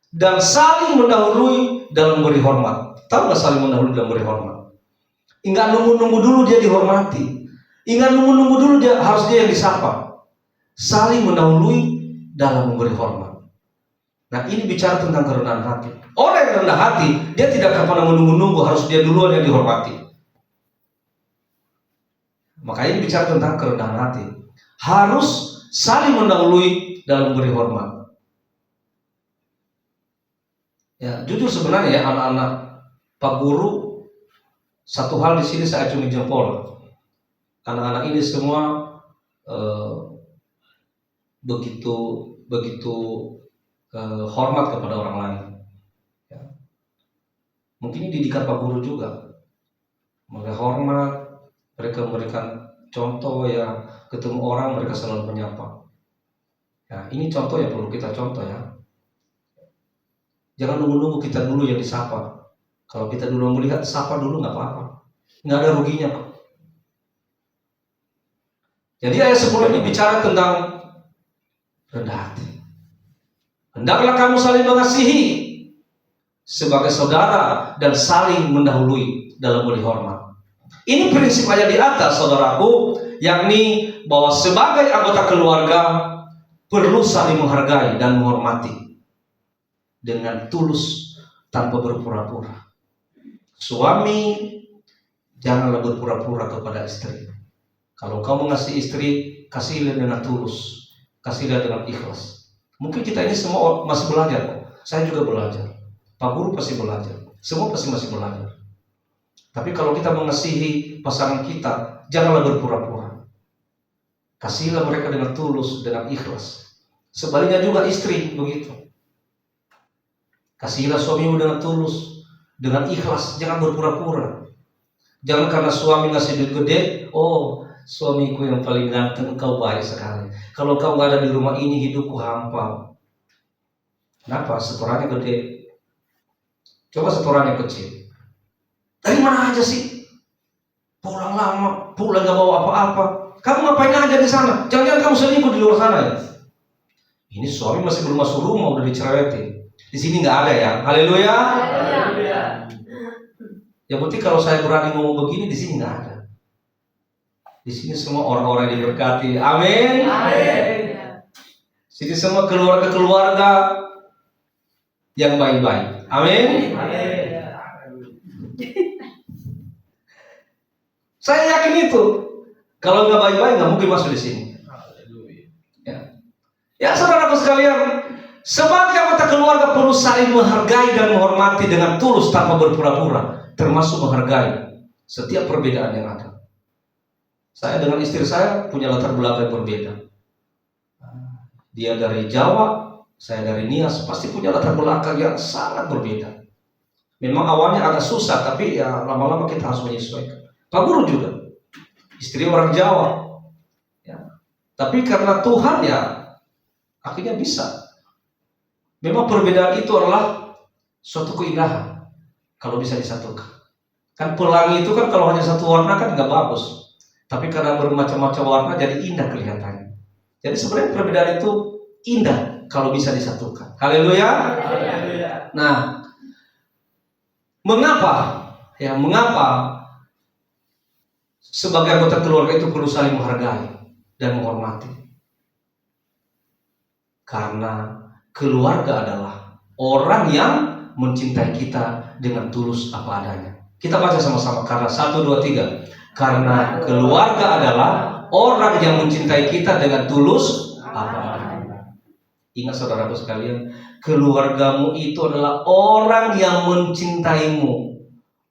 Dan saling mendahului dalam beri hormat. Tahu nggak saling mendahului dalam beri hormat? Enggak nunggu-nunggu dulu dia dihormati. Enggak nunggu-nunggu dulu harus dia yang disapa. Saling mendahului dalam memberi hormat. Nah, ini bicara tentang kerendahan hati. Orang yang rendah hati, dia tidak akan pernah menunggu-nunggu harus dia duluan yang dihormati. Makanya ini bicara tentang kerendahan hati. Harus saling mendahului dalam memberi hormat. Ya, jujur sebenarnya ya anak-anak Pak Guru, satu hal di sini saya acungi jempol. Anak-anak ini semua begitu hormat kepada orang lain. Ya. Mungkin ini didikan Pak Guru juga. Mereka hormat, mereka memberikan contoh ya, ketemu orang mereka selalu menyapa. Ya, ini contoh yang perlu kita contoh ya. Jangan nunggu-nunggu kita dulu yang disapa. Kalau kita dulu melihat, sapa dulu nggak apa-apa, nggak ada ruginya kok. Jadi ayat 10 ini bicara tentang rendah hati. Hendaklah kamu saling mengasihi sebagai saudara dan saling mendahului dalam beri hormat. Ini prinsip ayat di atas, saudaraku, yakni bahwa sebagai anggota keluarga perlu saling menghargai dan menghormati dengan tulus tanpa berpura-pura. Suami, janganlah berpura-pura kepada istri. Kalau kamu mengasihi istri, kasihlah dengan tulus, kasihlah dengan ikhlas. Mungkin kita ini semua masih belajar kok. Saya juga belajar. Pak Guru pasti belajar. Semua pasti masih belajar. Tapi kalau kita mengasihi pasangan kita, janganlah berpura-pura. Kasihlah mereka dengan tulus, dengan ikhlas. Sebaliknya juga istri begitu. Kasihilah suamimu dengan tulus, dengan ikhlas, jangan berpura-pura. Jangan karena suami ngasih duit gede, oh suamiku yang paling ganteng, kau baik sekali. Kalau kau nggak ada di rumah ini, hidupku hampa. Kenapa? Setorannya gede. Coba setorannya kecil. Dari mana aja sih? Pulang lama, pulang nggak bawa apa-apa. Kamu ngapain aja di sana? Jangan-jangan kamu selingkuh di luar sana ya? Ini suami masih belum masuk rumah udah dicerewetin. Di sini nggak ada ya. Haleluya. Yang penting kalau saya berani ngomong begini, di sini nggak ada. Di sini semua orang-orang yang diberkati. Amin. Sini semua keluarga-keluarga yang baik-baik. Amin. Saya yakin itu. Kalau nggak baik-baik nggak mungkin masuk di sini. Ya saudaraku sekalian, sebagai anggota keluarga perlu saling menghargai dan menghormati dengan tulus tanpa berpura-pura, termasuk menghargai setiap perbedaan yang ada. Saya dengan istri saya punya latar belakang yang berbeda. Dia dari Jawa, saya dari Nias, pasti punya latar belakang yang sangat berbeda. Memang awalnya agak susah, tapi ya lama-lama kita harus menyesuaikan. Pak Guru juga, istri orang Jawa, ya. Tapi karena Tuhan ya, akhirnya bisa. Memang perbedaan itu adalah suatu keindahan kalau bisa disatukan. Kan pelangi itu kan kalau hanya satu warna kan nggak bagus. Tapi karena bermacam-macam warna jadi indah kelihatannya. Jadi sebenarnya perbedaan itu indah kalau bisa disatukan. Haleluya. Nah, mengapa? Ya, mengapa sebagai anggota keluarga itu perlu saling menghargai dan menghormati? Karena keluarga adalah orang yang mencintai kita dengan tulus apa adanya. Kita baca sama-sama, karena 1, 2, 3. Karena keluarga adalah orang yang mencintai kita dengan tulus apa adanya. Ingat saudaraku sekalian, keluargamu itu adalah orang yang mencintaimu,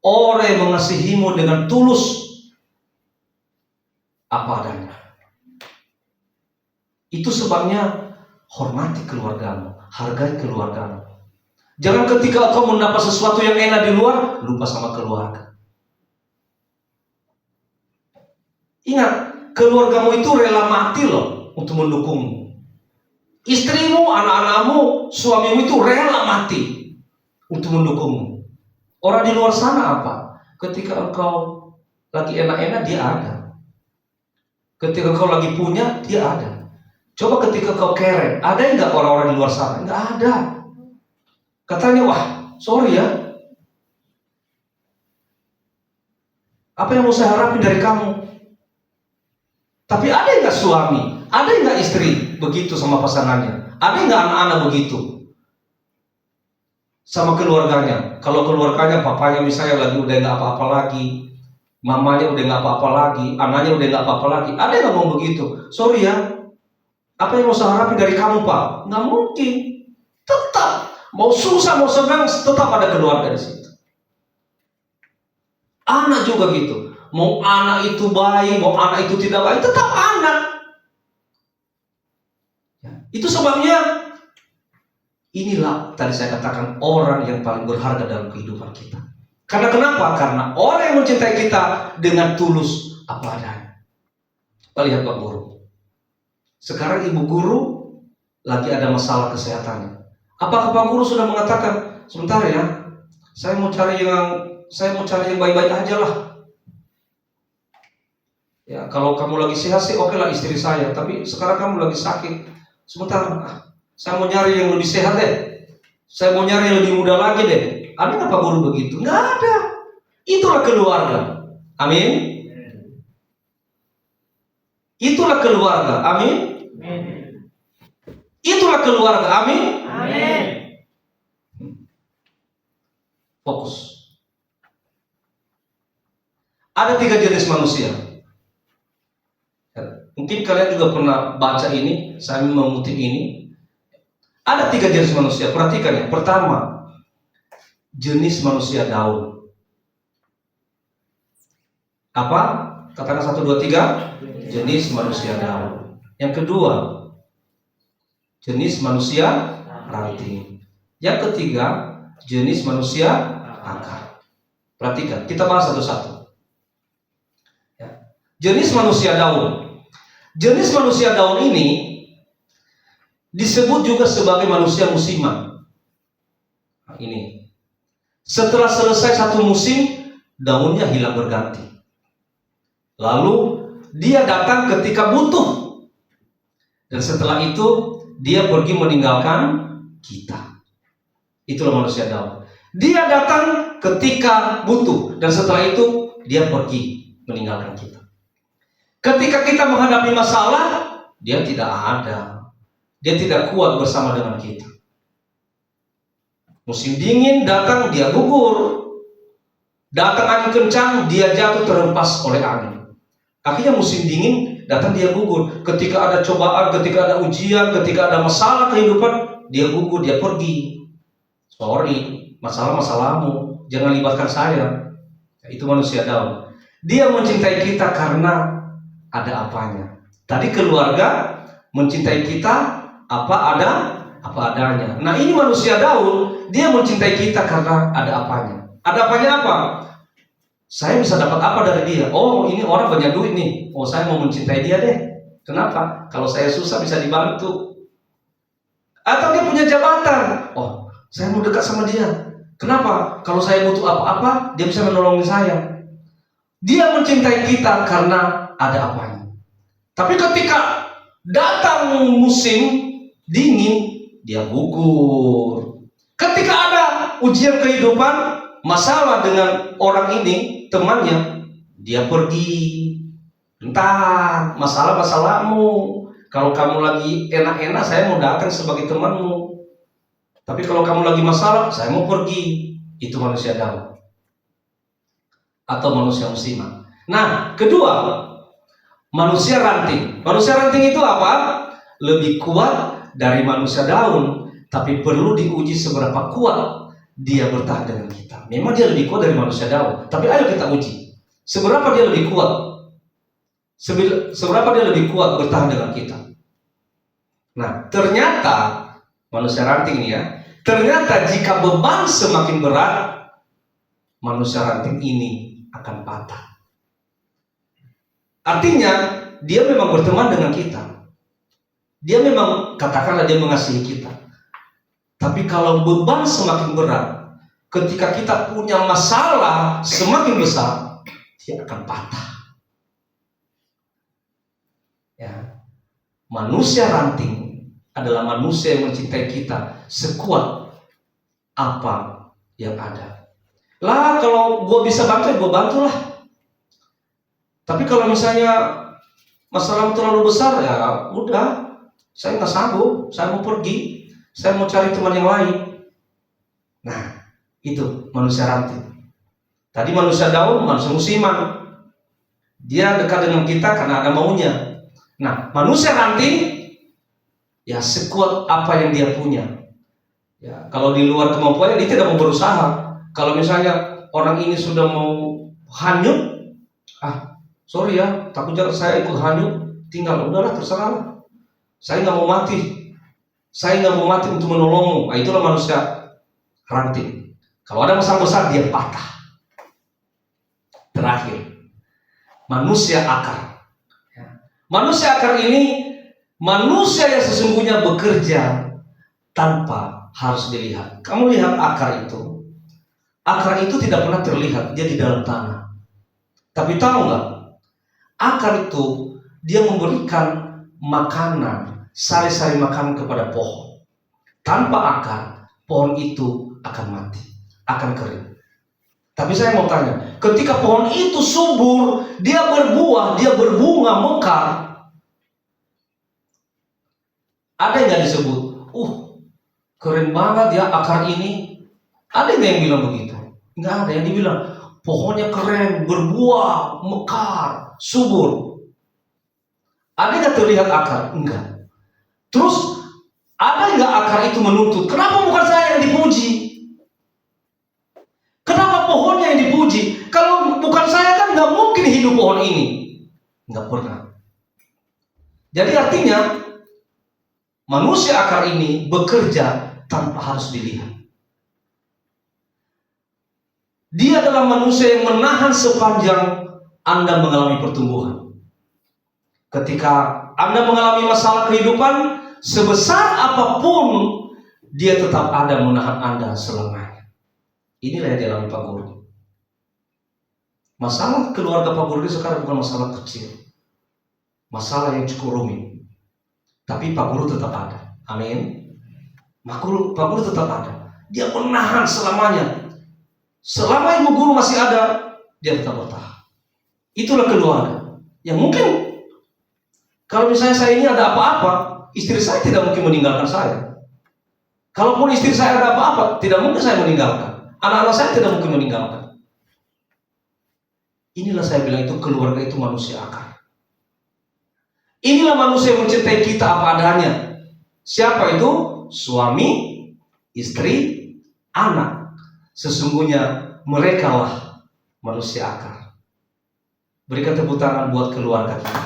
orang yang mengasihimu dengan tulus apa adanya. Itu sebabnya hormati keluargamu, hargai keluargamu. Jangan ketika kau mendapat sesuatu yang enak di luar, lupa sama keluarga. Ingat, keluargamu itu rela mati loh untuk mendukungmu. Istrimu, anak-anakmu, suamimu itu rela mati untuk mendukungmu. Orang di luar sana apa? Ketika engkau lagi enak-enak, dia ada. Ketika kau lagi punya, dia ada. Coba ketika kau kere, ada enggak orang-orang di luar sana? Enggak ada. Katanya, wah, sorry ya. Apa yang mau saya harapin dari kamu? Tapi ada enggak suami? Ada enggak istri begitu sama pasangannya? Ada enggak anak-anak begitu sama keluarganya? Kalau keluarganya, papanya misalnya lagi udah enggak apa-apa lagi, mamanya udah enggak apa-apa lagi, anaknya udah enggak apa-apa lagi, ada yang ngomong begitu? Sorry ya. Apa yang mau saya harapin dari kamu, Pak? Nggak mungkin. Tetap mau susah mau senang, tetap ada keluarga di situ. Anak juga gitu. Mau anak itu baik, mau anak itu tidak baik, tetap anak. Ya, itu sebabnya inilah tadi saya katakan orang yang paling berharga dalam kehidupan kita. Karena kenapa? Karena orang yang mencintai kita dengan tulus apa adanya. Kita lihat Pak Guru. Sekarang ibu guru lagi ada masalah kesehatannya. Apakah Pak Guru sudah mengatakan, sebentar ya, saya mau cari yang baik-baik aja lah. Ya, kalau kamu lagi sehat sih oke lah istri saya. Tapi sekarang kamu lagi sakit. Sebentar, saya mau nyari yang lebih sehat deh. Saya mau nyari yang lebih muda lagi deh. Ada nggak Pak Guru begitu? Nggak ada. Itulah keluarga. Amin. Itulah keluarga. Amin. Itulah keluarga. Amin. Fokus. Ada 3 jenis manusia. Mungkin kalian juga pernah baca ini, saya mengutip ini. Ada 3 jenis manusia. Perhatikan ya. Pertama, jenis manusia daun. Apa? Katakan 1, 2, 3. Jenis manusia daun. Yang kedua, jenis manusia ranting. Yang ketiga, jenis manusia akar. Perhatikan, kita bahas satu-satu. Ya. Jenis manusia daun. Jenis manusia daun ini disebut juga sebagai manusia musiman. Nah, ini. Setelah selesai satu musim, daunnya hilang berganti. Lalu dia datang ketika butuh. Dan setelah itu dia pergi meninggalkan kita. Itulah manusia daun. Dia datang ketika butuh. Dan setelah itu dia pergi meninggalkan kita. Ketika kita menghadapi masalah, dia tidak ada. Dia tidak kuat bersama dengan kita. Musim dingin datang, dia gugur. Datang angin kencang, dia jatuh terhempas oleh angin. Akhirnya musim dingin datang, dia gugur. Ketika ada cobaan, ketika ada ujian, ketika ada masalah kehidupan, dia gugur, dia pergi. Sorry, masalah-masalahmu, jangan libatkan saya. Itu manusia daun. Dia mencintai kita karena ada apanya. Tadi keluarga mencintai kita apa adanya. Nah, ini manusia daun, dia mencintai kita karena ada apanya. Ada apanya apa? Saya bisa dapat apa dari dia? Oh, ini orang banyak duit nih. Oh, saya mau mencintai dia deh. Kenapa? Kalau saya susah bisa dibantu. Atau dia punya jabatan. Oh, saya mau dekat sama dia. Kenapa? Kalau saya butuh apa-apa, dia bisa menolong saya. Dia mencintai kita karena ada apanya. Tapi ketika datang musim dingin, dia gugur. Ketika ada ujian kehidupan, masalah dengan orang ini, temannya, dia pergi. Entar, masalah-masalahmu. Kalau kamu lagi enak-enak, saya mau datang sebagai temanmu. Tapi kalau kamu lagi masalah, saya mau pergi. Itu manusia daun atau manusia musiman. Nah, kedua, manusia ranting. Manusia ranting itu apa? Lebih kuat dari manusia daun, tapi perlu diuji seberapa kuat dia bertahan dengan kita. Memang dia lebih kuat dari manusia daun, tapi ayo kita uji. Seberapa dia lebih kuat? Seberapa dia lebih kuat bertahan dengan kita? Nah, ternyata manusia ranting ini ya, ternyata jika beban semakin berat, manusia ranting ini akan patah. Artinya, dia memang berteman dengan kita. Dia memang, katakanlah dia mengasihi kita. Tapi kalau beban semakin berat, ketika kita punya masalah semakin besar, dia akan patah. Ya. Manusia ranting adalah manusia yang mencintai kita sekuat apa yang ada. Lah kalau gue bisa bantu, gue bantulah. Tapi kalau misalnya masalah terlalu besar, ya udah, saya nggak sanggup, saya mau pergi, saya mau cari teman yang lain. Nah, itu manusia ranting. Tadi manusia daun, manusia musiman. Dia dekat dengan kita karena ada maunya. Nah, manusia ranting ya sekuat apa yang dia punya. Ya, kalau di luar kemampuannya dia tidak mau berusaha. Kalau misalnya orang ini sudah mau hanyut, sorry ya, takutnya saya ikut hanyut, tinggal udahlah terserah. Saya nggak mau mati. Saya nggak mau mati untuk menolongmu. Nah, itulah manusia ranting. Kalau ada masalah besar dia patah. Terakhir, manusia akar. Manusia akar ini manusia yang sesungguhnya bekerja tanpa harus dilihat. Kamu lihat akar itu. Akar itu tidak pernah terlihat, dia di dalam tanah. Tapi tahu nggak? Akar itu dia memberikan makanan, sari-sari makanan kepada pohon. Tanpa akar, pohon itu akan mati, akan kering. Tapi saya mau tanya, ketika pohon itu subur, dia berbuah, dia berbunga, mekar, ada yang nggak disebut? Keren banget ya akar ini. Ada nggak yang bilang begitu? Nggak ada yang dibilang. Pohonnya keren, berbuah, mekar, subur. Ada nggak terlihat akar? Enggak. Terus ada nggak akar itu menuntut? Kenapa bukan saya yang dipuji? Kenapa pohonnya yang dipuji? Kalau bukan saya kan nggak mungkin hidup pohon ini. Nggak pernah. Jadi artinya manusia akar ini bekerja tanpa harus dilihat. Dia adalah manusia yang menahan sepanjang Anda mengalami pertumbuhan. Ketika Anda mengalami masalah kehidupan, sebesar apapun, dia tetap ada menahan Anda selamanya. Inilah yang dialami Pak Guru. Masalah keluarga Pak Guru ini sekarang bukan masalah kecil. Masalah yang cukup rumit. Tapi Pak Guru tetap ada. Amin. Pak Guru tetap ada. Dia menahan selamanya. Selama ibu guru masih ada, dia tetap bertahan. Itulah keluarga. Yang mungkin kalau misalnya saya ini ada apa-apa, istri saya tidak mungkin meninggalkan saya. Kalaupun istri saya ada apa-apa, tidak mungkin saya meninggalkan. Anak-anak saya tidak mungkin meninggalkan. Inilah saya bilang itu keluarga itu manusia akar. Inilah manusia yang mencintai kita apa adanya. Siapa itu? Suami, istri, anak. Sesungguhnya mereka lah manusia akar. Berikan tepuk tangan buat keluarga kita.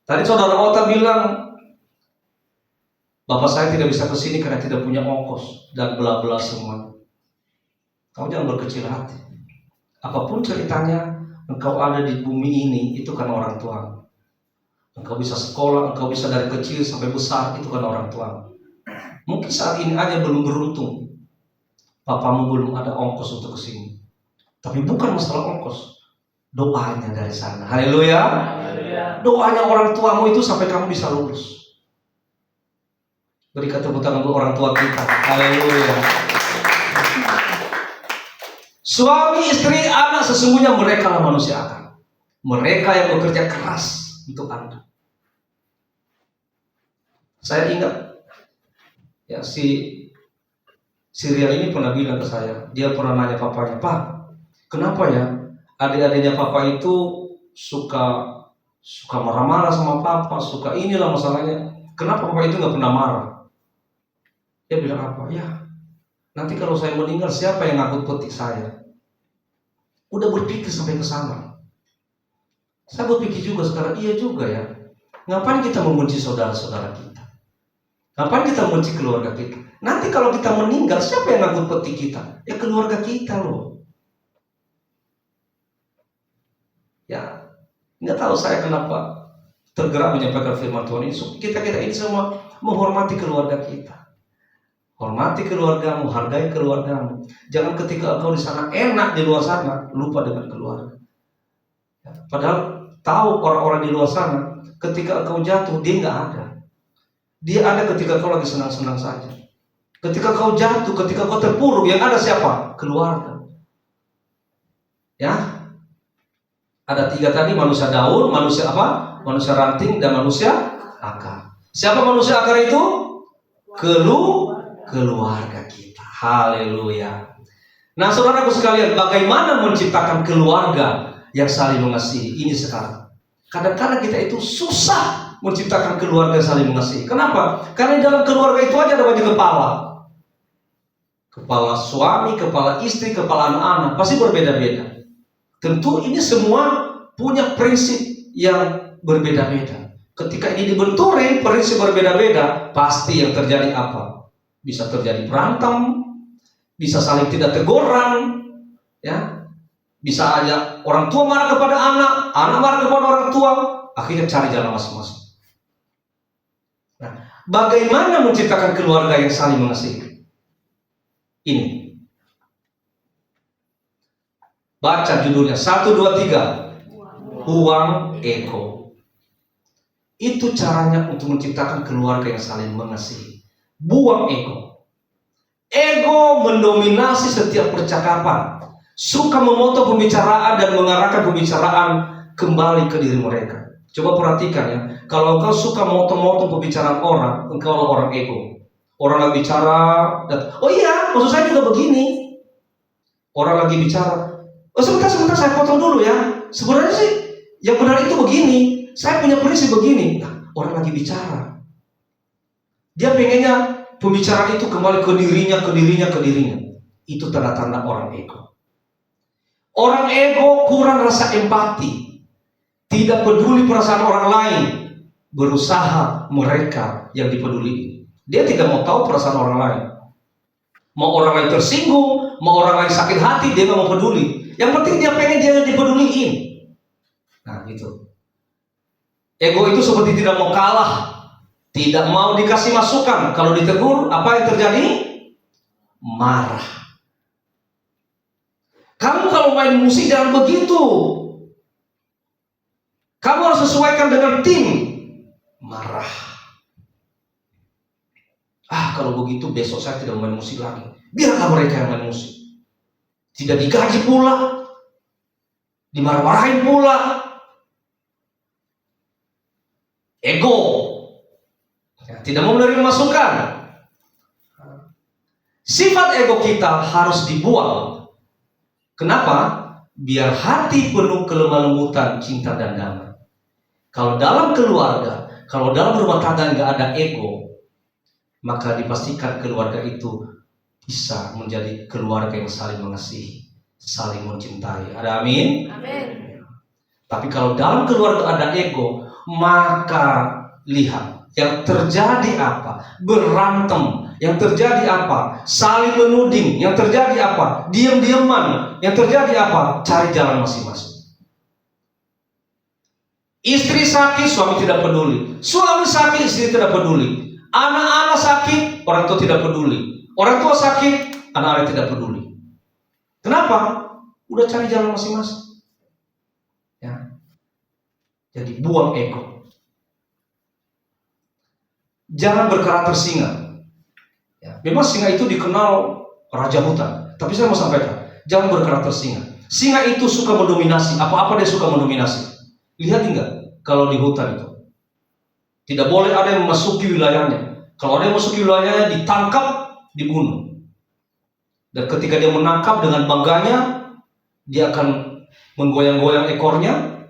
Tadi saudara Ota bilang, bapak saya tidak bisa kesini karena tidak punya ongkos dan bla-bla semua. Kamu jangan berkecil hati. Apapun ceritanya, engkau ada di bumi ini itu kan orang tua. Engkau bisa sekolah, engkau bisa dari kecil sampai besar, itu kan orang tua. Mungkin saat ini aja belum beruntung, papamu belum ada ongkos untuk kesini. Tapi bukan masalah ongkos, doanya dari sana. Haleluya. Doanya orang tuamu itu sampai kamu bisa lulus. Berikan tepuk tangan untuk orang tua kita. Haleluya. Suami, istri, anak, sesungguhnya mereka lah manusia akal. Mereka yang bekerja keras untuk Anda. Saya ingat ya, si Rian ini pernah bilang ke saya, dia pernah nanya papanya, "Pak, kenapa ya adik-adiknya papa itu suka marah-marah sama papa, suka inilah masalahnya. Kenapa papa itu nggak pernah marah?" Dia bilang apa? "Ya, nanti kalau saya meninggal siapa yang ngangkut peti saya?" Udah berpikir sampai ke sana. Saya berpikir juga sekarang, iya juga ya. Ngapain kita membenci saudara-saudara kita? Ngapain kita membenci keluarga kita? Nanti kalau kita meninggal, siapa yang ngangkut peti kita? Ya keluarga kita loh. Ya, nggak tahu saya kenapa tergerak menyampaikan firman Tuhan ini. Kita ini semua menghormati keluarga kita. Hormati keluargamu, hargai keluargamu. Jangan ketika engkau di sana enak, di luar sana lupa dengan keluarga. Padahal tahu orang-orang di luar sana, ketika engkau jatuh dia nggak ada. Dia ada ketika kau lagi senang-senang saja. Ketika kau jatuh, ketika kau terpuruk, yang ada siapa? Keluarga. Ya, ada 3 tadi, manusia daun, manusia apa? Manusia ranting dan manusia akar. Siapa manusia akar itu? Keluarga kita. Haleluya. Nah, saudaraku sekalian, bagaimana menciptakan keluarga yang saling mengasihi? Ini sekarang. Kadang-kadang kita itu susah menciptakan keluarga yang saling mengasihi. Kenapa? Karena di dalam keluarga itu aja ada banyak kepala. Kepala suami, kepala istri, kepala anak-anak. Pasti berbeda-beda. Tentu ini semua punya prinsip yang berbeda-beda. Ketika ini dibenturin, prinsip berbeda-beda, pasti yang terjadi apa? Bisa terjadi berantem, bisa saling tidak teguran, ya, bisa aja orang tua marah kepada anak, anak marah kepada orang tua, akhirnya cari jalan masing-masing. Nah, bagaimana menciptakan keluarga yang saling mengasihi? Ini, baca judulnya 1, 2, 3, buang ego. Itu caranya untuk menciptakan keluarga yang saling mengasihi. Buang ego. Ego mendominasi setiap percakapan, suka memotong pembicaraan dan mengarahkan pembicaraan kembali ke diri mereka. Coba perhatikan ya, kalau engkau suka motong-motong pembicaraan orang, engkau adalah orang ego. Orang lagi bicara, dan, oh iya, maksud saya juga begini. Orang lagi bicara, oh sebentar saya potong dulu ya. Sebenarnya sih yang benar itu begini, saya punya prinsip begini. Nah, orang lagi bicara, dia pengennya pembicaraan itu kembali ke dirinya. Itu tanda-tanda orang ego. Orang ego kurang rasa empati, tidak peduli perasaan orang lain, berusaha mereka yang dipeduli. Dia tidak mau tahu perasaan orang lain. Mau orang lain tersinggung, mau orang lain sakit hati, dia nggak mau peduli. Yang penting dia pengen dia dipeduliin. Nah gitu. Ego itu seperti tidak mau kalah, tidak mau dikasih masukan. Kalau ditegur, apa yang terjadi? Marah. Kamu kalau main musik jangan begitu. Kamu harus sesuaikan dengan tim. Marah. Kalau begitu besok saya tidak main musik lagi. Biarlah mereka yang main musik. Tidak digaji pula, dimarah-marahin pula. Ego. Tidak mau menerima masukan. Sifat ego kita harus dibuang. Kenapa? Biar hati penuh kelemah lembutan, cinta dan damai. Kalau dalam keluarga, kalau dalam rumah tangga nggak ada ego, maka dipastikan keluarga itu bisa menjadi keluarga yang saling mengasihi, saling mencintai. Ada amin? Amin. Tapi kalau dalam keluarga ada ego, maka lihat yang terjadi apa? Berantem. Yang terjadi apa? Saling menuding. Yang terjadi apa? Diam-diaman. Yang terjadi apa? Cari jalan masing-masing. Istri sakit, suami tidak peduli. Suami sakit, istri tidak peduli. Anak-anak sakit, orang tua tidak peduli. Orang tua sakit, anak-anak tidak peduli. Kenapa? Udah cari jalan masing-masing. Ya. Jadi buang ego. Jangan berkarakter singa. Ya. Memang singa itu dikenal raja hutan. Tapi saya mau sampaikan, jangan berkarakter singa. Singa itu suka mendominasi. Apa-apa dia suka mendominasi. Lihat enggak kalau di hutan itu. Tidak boleh ada yang memasuki wilayahnya. Kalau ada yang memasuki wilayahnya, ditangkap, dibunuh. Dan ketika dia menangkap dengan bangganya, dia akan menggoyang-goyang ekornya,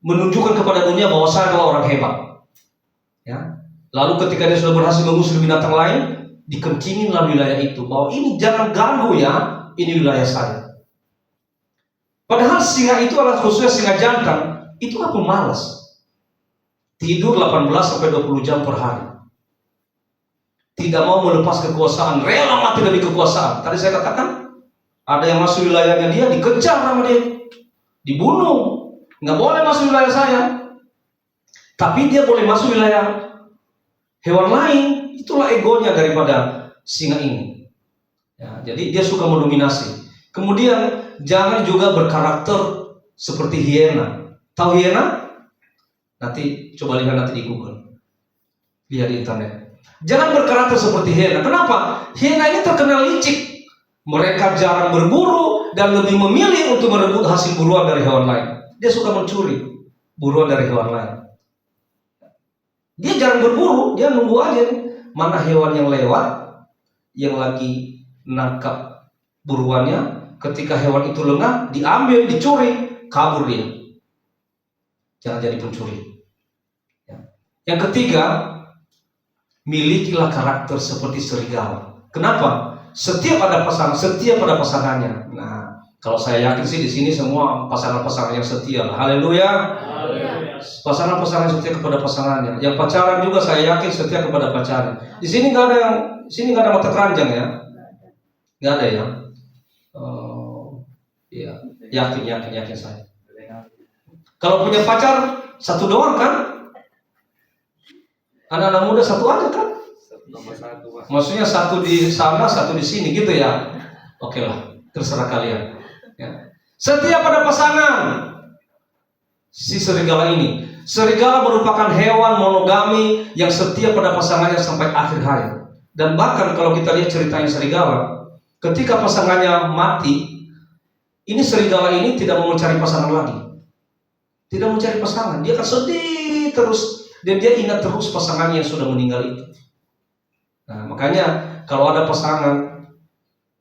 menunjukkan kepada dunia bahwa saya adalah orang hebat. Ya. Lalu ketika dia sudah berhasil mengusir binatang lain, dikencinginlah wilayah itu, bahwa ini jangan ganggu ya, ini wilayah saya. Padahal singa itu adalah khususnya singa jantan, itu apa malas. Tidur 18-20 jam per hari. Tidak mau melepas kekuasaan, rela mati demi kekuasaan. Tadi saya katakan, ada yang masuk wilayahnya dia, dikejar sama dia, dibunuh. Nggak boleh masuk wilayah saya. Tapi dia boleh masuk wilayah hewan lain. Itulah egonya daripada singa ini. Ya, jadi dia suka mendominasi. Kemudian jangan juga berkarakter seperti hiena. Tahu hiena? Nanti coba lihat nanti di Google. Lihat di internet. Jangan berkarakter seperti hiena. Kenapa? Hiena ini terkenal licik. Mereka jarang berburu dan lebih memilih untuk merebut hasil buruan dari hewan lain. Dia suka mencuri buruan dari hewan lain. Dia jarang berburu, dia nunggu aja nih. Mana hewan yang lewat, yang lagi nangkap buruannya. Ketika hewan itu lengah, diambil, dicuri, kabur dia. Jangan jadi pencuri. Yang ketiga, milikilah karakter seperti serigala. Kenapa? Setiap ada pasangannya. Nah, kalau saya yakin sih di sini semua pasangan-pasangan yang setia. Haleluya. Pasangan-pasangan setia kepada pasangannya. Yang pacaran juga saya yakin setia kepada pacarnya. Di sini nggak ada mata keranjang ya. Nggak ada ya. Ya, yakin saya. Kalau punya pacar satu doang kan? Anak-anak muda satu aja kan? Maksudnya satu di sana, satu di sini gitu ya. Oke lah, terserah kalian. Ya. Setia pada pasangan. Si serigala ini. Serigala merupakan hewan monogami yang setia pada pasangannya sampai akhir hayat. Dan bahkan kalau kita lihat ceritanya serigala, ketika pasangannya mati, ini serigala ini tidak mau mencari pasangan lagi. Tidak mencari pasangan, dia akan sedih terus dan dia ingat terus pasangannya yang sudah meninggal itu. Nah, makanya kalau ada pasangan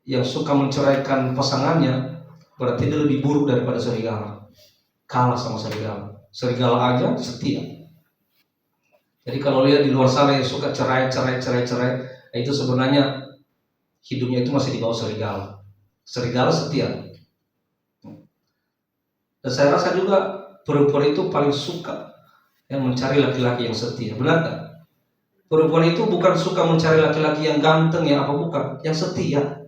yang suka menceraikan pasangannya, berarti dia lebih buruk daripada serigala. Kalah sama serigala. Serigala aja setia. Jadi kalau lihat di luar sana yang suka cerai, itu sebenarnya hidupnya itu masih di bawah serigala. Serigala setia. Dan saya rasa juga perempuan itu paling suka yang mencari laki-laki yang setia. Benar tak? Perempuan itu bukan suka mencari laki-laki yang ganteng, yang apa bukan, yang setia.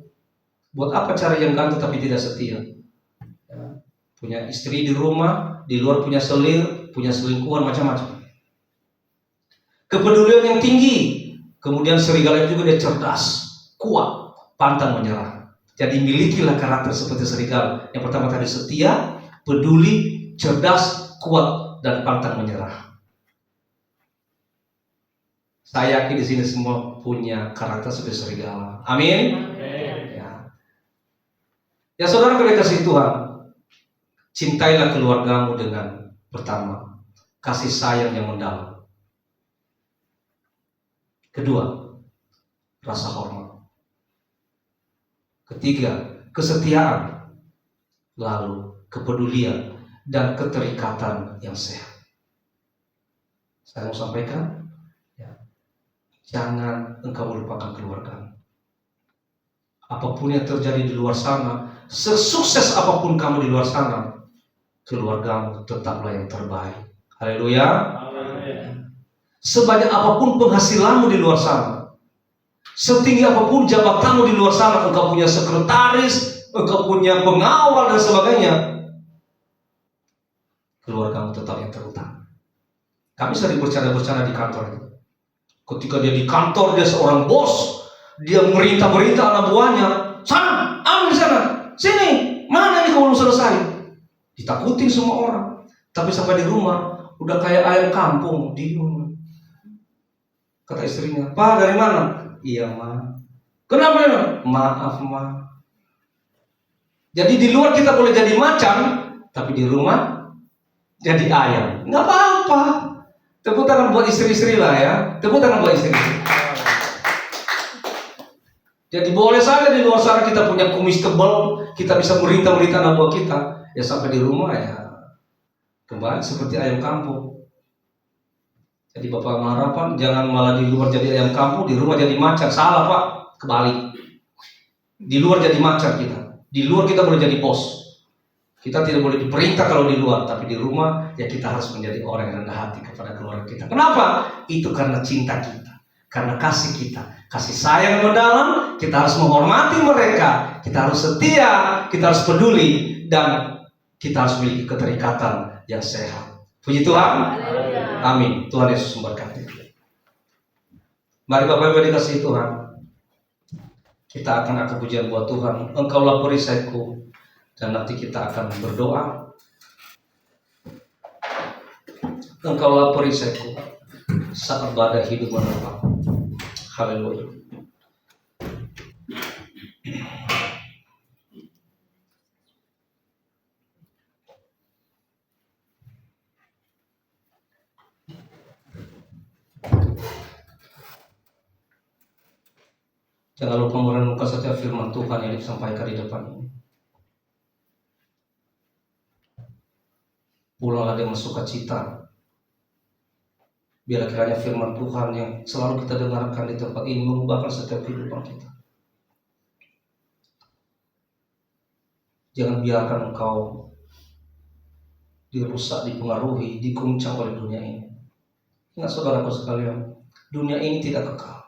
Buat apa cari yang ganteng tapi tidak setia? Ya. Punya istri di rumah, di luar punya selir, punya selingkuhan macam-macam. Kepedulian yang tinggi. Kemudian serigala juga dia cerdas, kuat, pantang menyerah. Jadi milikilah karakter seperti serigala. Yang pertama tadi setia, peduli, cerdas, kuat, dan pantang menyerah. Saya yakin di sini semua punya karakter seperti serigala. Amin. Ya saudara kasih Tuhan, cintailah keluargamu dengan pertama kasih sayang yang mendalam. Kedua, rasa hormat. Ketiga, kesetiaan. Lalu kepedulian dan keterikatan yang sehat. Saya mau sampaikan, ya, jangan engkau melupakan keluarga. Apapun yang terjadi di luar sana, sesukses apapun kamu di luar sana, keluargamu tetaplah yang terbaik. Haleluya. Sebanyak apapun penghasilanmu di luar sana, setinggi apapun jabatanmu di luar sana, engkau punya sekretaris, engkau punya pengawal dan sebagainya, keluargamu tetap yang terutama. Kami sering bercanda-bercanda di kantor itu. Ketika dia di kantor, dia seorang bos, dia merintah-merintah anak buahnya, sana, ambil sana, sini, mana ini kamu belum selesai? Ditakutin semua orang. Tapi sampai di rumah, udah kayak ayam kampung, diem. Kata istrinya, Pak dari mana? Iya Ma. Kenapa ya? Maaf Ma. Jadi di luar kita boleh jadi macan, tapi di rumah jadi ayam. Nggak apa-apa. Tepuk tangan buat istri-istri lah ya. Tepuk tangan buat istri-istri. Jadi boleh saja di luar sana kita punya kumis tebal, kita bisa merintah-merintah anak buah kita. Ya sampai di rumah ya kembali seperti ayam kampung. Jadi Bapak mengharapkan jangan malah di luar jadi ayam kampung, di rumah jadi macan. Salah Pak, kebalik. Di luar jadi macan kita. Di luar kita boleh jadi bos. Kita tidak boleh diperintah kalau di luar, tapi di rumah ya kita harus menjadi orang yang rendah hati kepada keluarga kita. Kenapa? Itu karena cinta kita, karena kasih kita, kasih sayang yang mendalam. Kita harus menghormati mereka, kita harus setia, kita harus peduli, dan kita harus memiliki keterikatan yang sehat. Puji Tuhan. Amin. Tuhan Yesus memberkati. Mari Bapak Ibu dikasihi Tuhan, kita akan angkat pujian buat Tuhan. Engkaulah perisaiku. Dan nanti kita akan berdoa. Engkaulah perisaiku saat badai hidup menerpa. Haleluya. Jangan lupa merenungkan setiap firman Tuhan yang disampaikan di depan ini. Pulanglah dengan sukacita. Biarlah kiranya firman Tuhan yang selalu kita dengarkan di tempat ini mengubahkan setiap kehidupan kita. Jangan biarkan engkau dirusak, dipengaruhi, diguncang oleh dunia ini. Ingat saudaraku sekalian, dunia ini tidak kekal.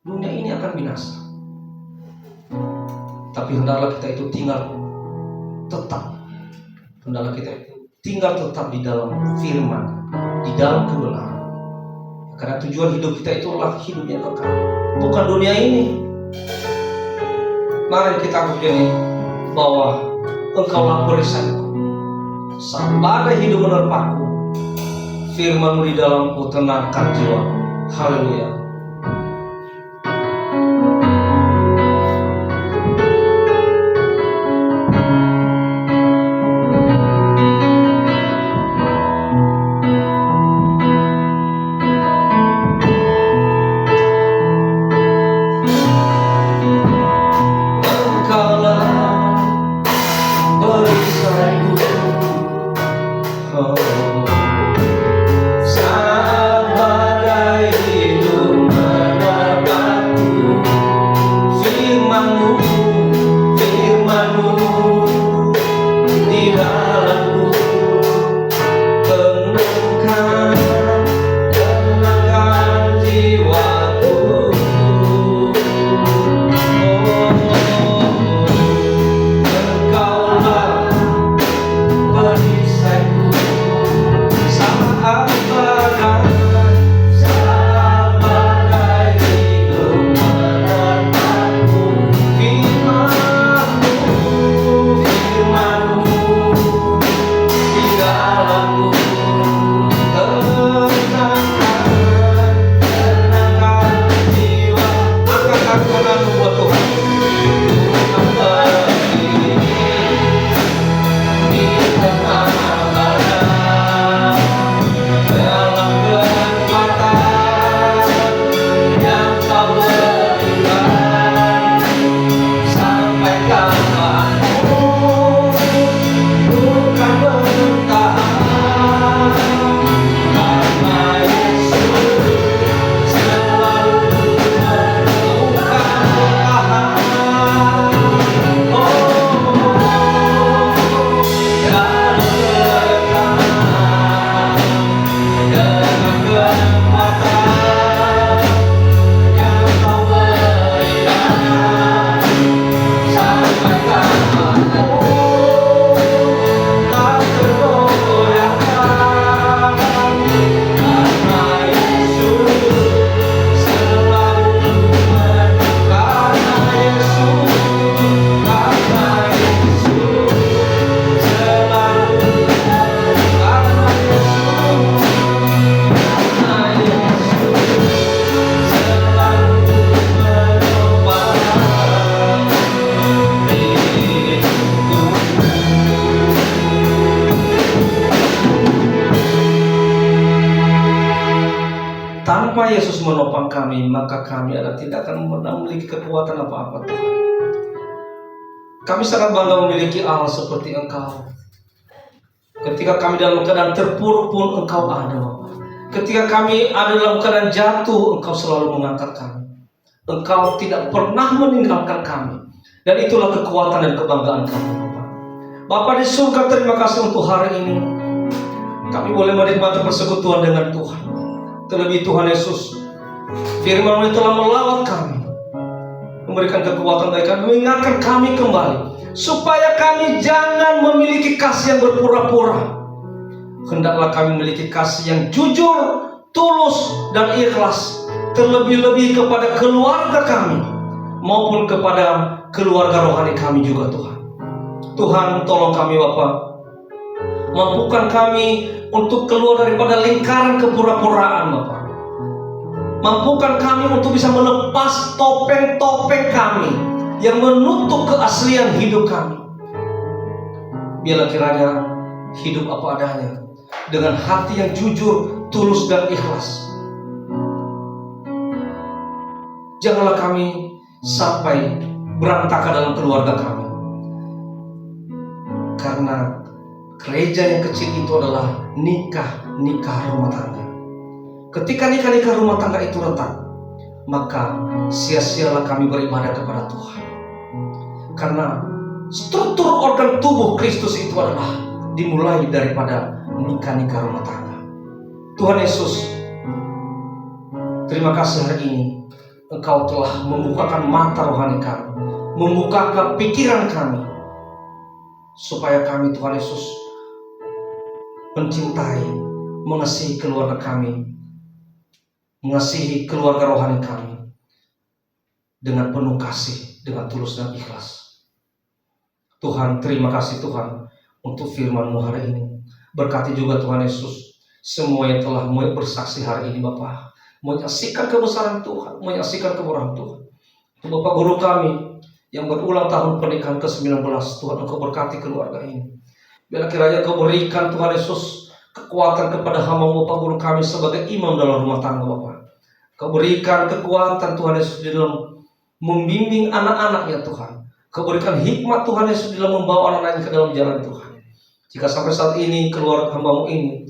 Dunia ini akan binasa. Tapi hendaklah kita itu tinggal tetap. Hendaklah kita tinggal tetap di dalam firman, di dalam kebenaran. Karena tujuan hidup kita itulah hidup yang kekal, bukan dunia ini. Mari kita akui ini bahwa Engkaulah perisaiku saat badai hidup menerpaku. Firman-Mu di dalamku tenangkan jiwaku. Haleluya. Saat badai hidup Yesus menopang kami, maka kami tidak akan memiliki kekuatan apa-apa Tuhan. Kami sangat bangga memiliki Allah seperti Engkau. Ketika kami dalam keadaan terpuruk pun Engkau ada Bapa. Ketika kami ada dalam keadaan jatuh, Engkau selalu mengangkat kami. Engkau tidak pernah meninggalkan kami. Dan itulah kekuatan dan kebanggaan kami Bapa. Bapa di surga, terima kasih untuk hari ini. Kami boleh menikmati persekutuan dengan Tuhan. Terlebih Tuhan Yesus, firman-Mu telah melawat kami, memberikan kekuatan bagi kami, mengingatkan kami kembali, supaya kami jangan memiliki kasih yang berpura-pura. Hendaklah kami memiliki kasih yang jujur, tulus, dan ikhlas, terlebih-lebih kepada keluarga kami, maupun kepada keluarga rohani kami juga Tuhan. Tuhan, tolong kami Bapa, mampukan kami untuk keluar daripada lingkaran kepura-puraan Bapa. Mampukan kami untuk bisa melepas topeng-topeng kami yang menutup keaslian hidup kami. Biarlah kiranya hidup apa adanya, dengan hati yang jujur, tulus, dan ikhlas. Janganlah kami sampai berantakan dalam keluarga kami, karena gereja yang kecil itu adalah nikah rumah tangga. Ketika nikah rumah tangga itu retak, maka sia-sialah kami beribadah kepada Tuhan. Karena struktur organ tubuh Kristus itu adalah dimulai daripada nikah rumah tangga. Tuhan Yesus, terima kasih hari ini Engkau telah membukakan mata rohani kami, membukakan pikiran kami, supaya kami Tuhan Yesus mencintai, mengasihi keluarga kami, mengasihi keluarga rohani kami dengan penuh kasih, dengan tulus dan ikhlas. Tuhan, terima kasih Tuhan untuk firman-Mu hari ini. Berkati juga Tuhan Yesus semua yang telah bersaksi hari ini Bapa, menyaksikan kebesaran Tuhan, menyaksikan kemurahan Tuhan. Untuk Bapak guru kami yang berulang tahun pernikahan ke-19, Tuhan Engkau berkati keluarga ini. Biarlah kiranya Engkau berikan Tuhan Yesus kekuatan kepada hamba-Mu Bapak guru kami sebagai imam dalam rumah tangga Bapak. Kau berikan kekuatan Tuhan Yesus di dalam membimbing anak-anaknya Tuhan. Kau berikan hikmat Tuhan Yesus di dalam membawa anak-anaknya ke dalam jalan Tuhan. Jika sampai saat ini keluarga hamba-Mu ini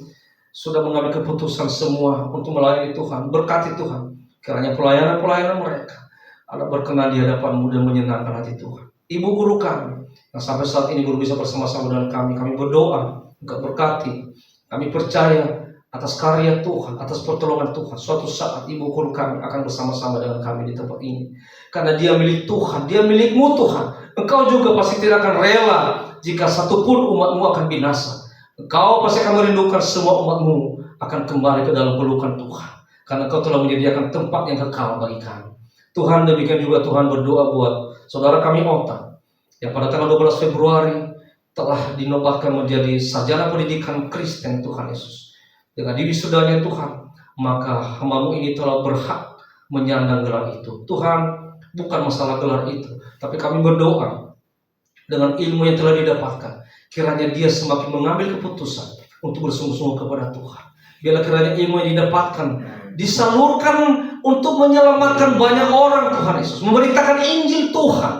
sudah mengambil keputusan semua untuk melayani Tuhan, berkati Tuhan. Kiranya pelayanan-pelayanan mereka ada berkenan di hadapan-Mu dan menyenangkan hati Tuhan. Ibu guru kami yang sampai saat ini belum bisa bersama-sama dengan kami berdoa, Engkau berkati. Kami percaya atas karya Tuhan, atas pertolongan Tuhan, suatu saat ibu guru kami akan bersama-sama dengan kami di tempat ini. Karena dia milik Tuhan, dia milik-Mu Tuhan. Engkau juga pasti tidak akan rela jika satupun umat-Mu akan binasa. Engkau pasti akan merindukan semua umat-Mu akan kembali ke dalam pelukan Tuhan. Karena Engkau telah menyediakan tempat yang kekal bagi kami. Tuhan, demikian juga Tuhan berdoa buat saudara kami Ota, yang pada tanggal 12 Februari telah dinobatkan menjadi sarjana pendidikan Kristen Tuhan Yesus. Dengan diwisudanya Tuhan, maka hamba-Mu ini telah berhak menyandang gelar itu. Tuhan, bukan masalah gelar itu, tapi kami berdoa dengan ilmu yang telah didapatkan, kiranya dia semakin mengambil keputusan untuk bersungguh-sungguh kepada Tuhan. Biarlah kiranya ilmu yang didapatkan disalurkan untuk menyelamatkan banyak orang Tuhan Yesus, memberitakan Injil Tuhan.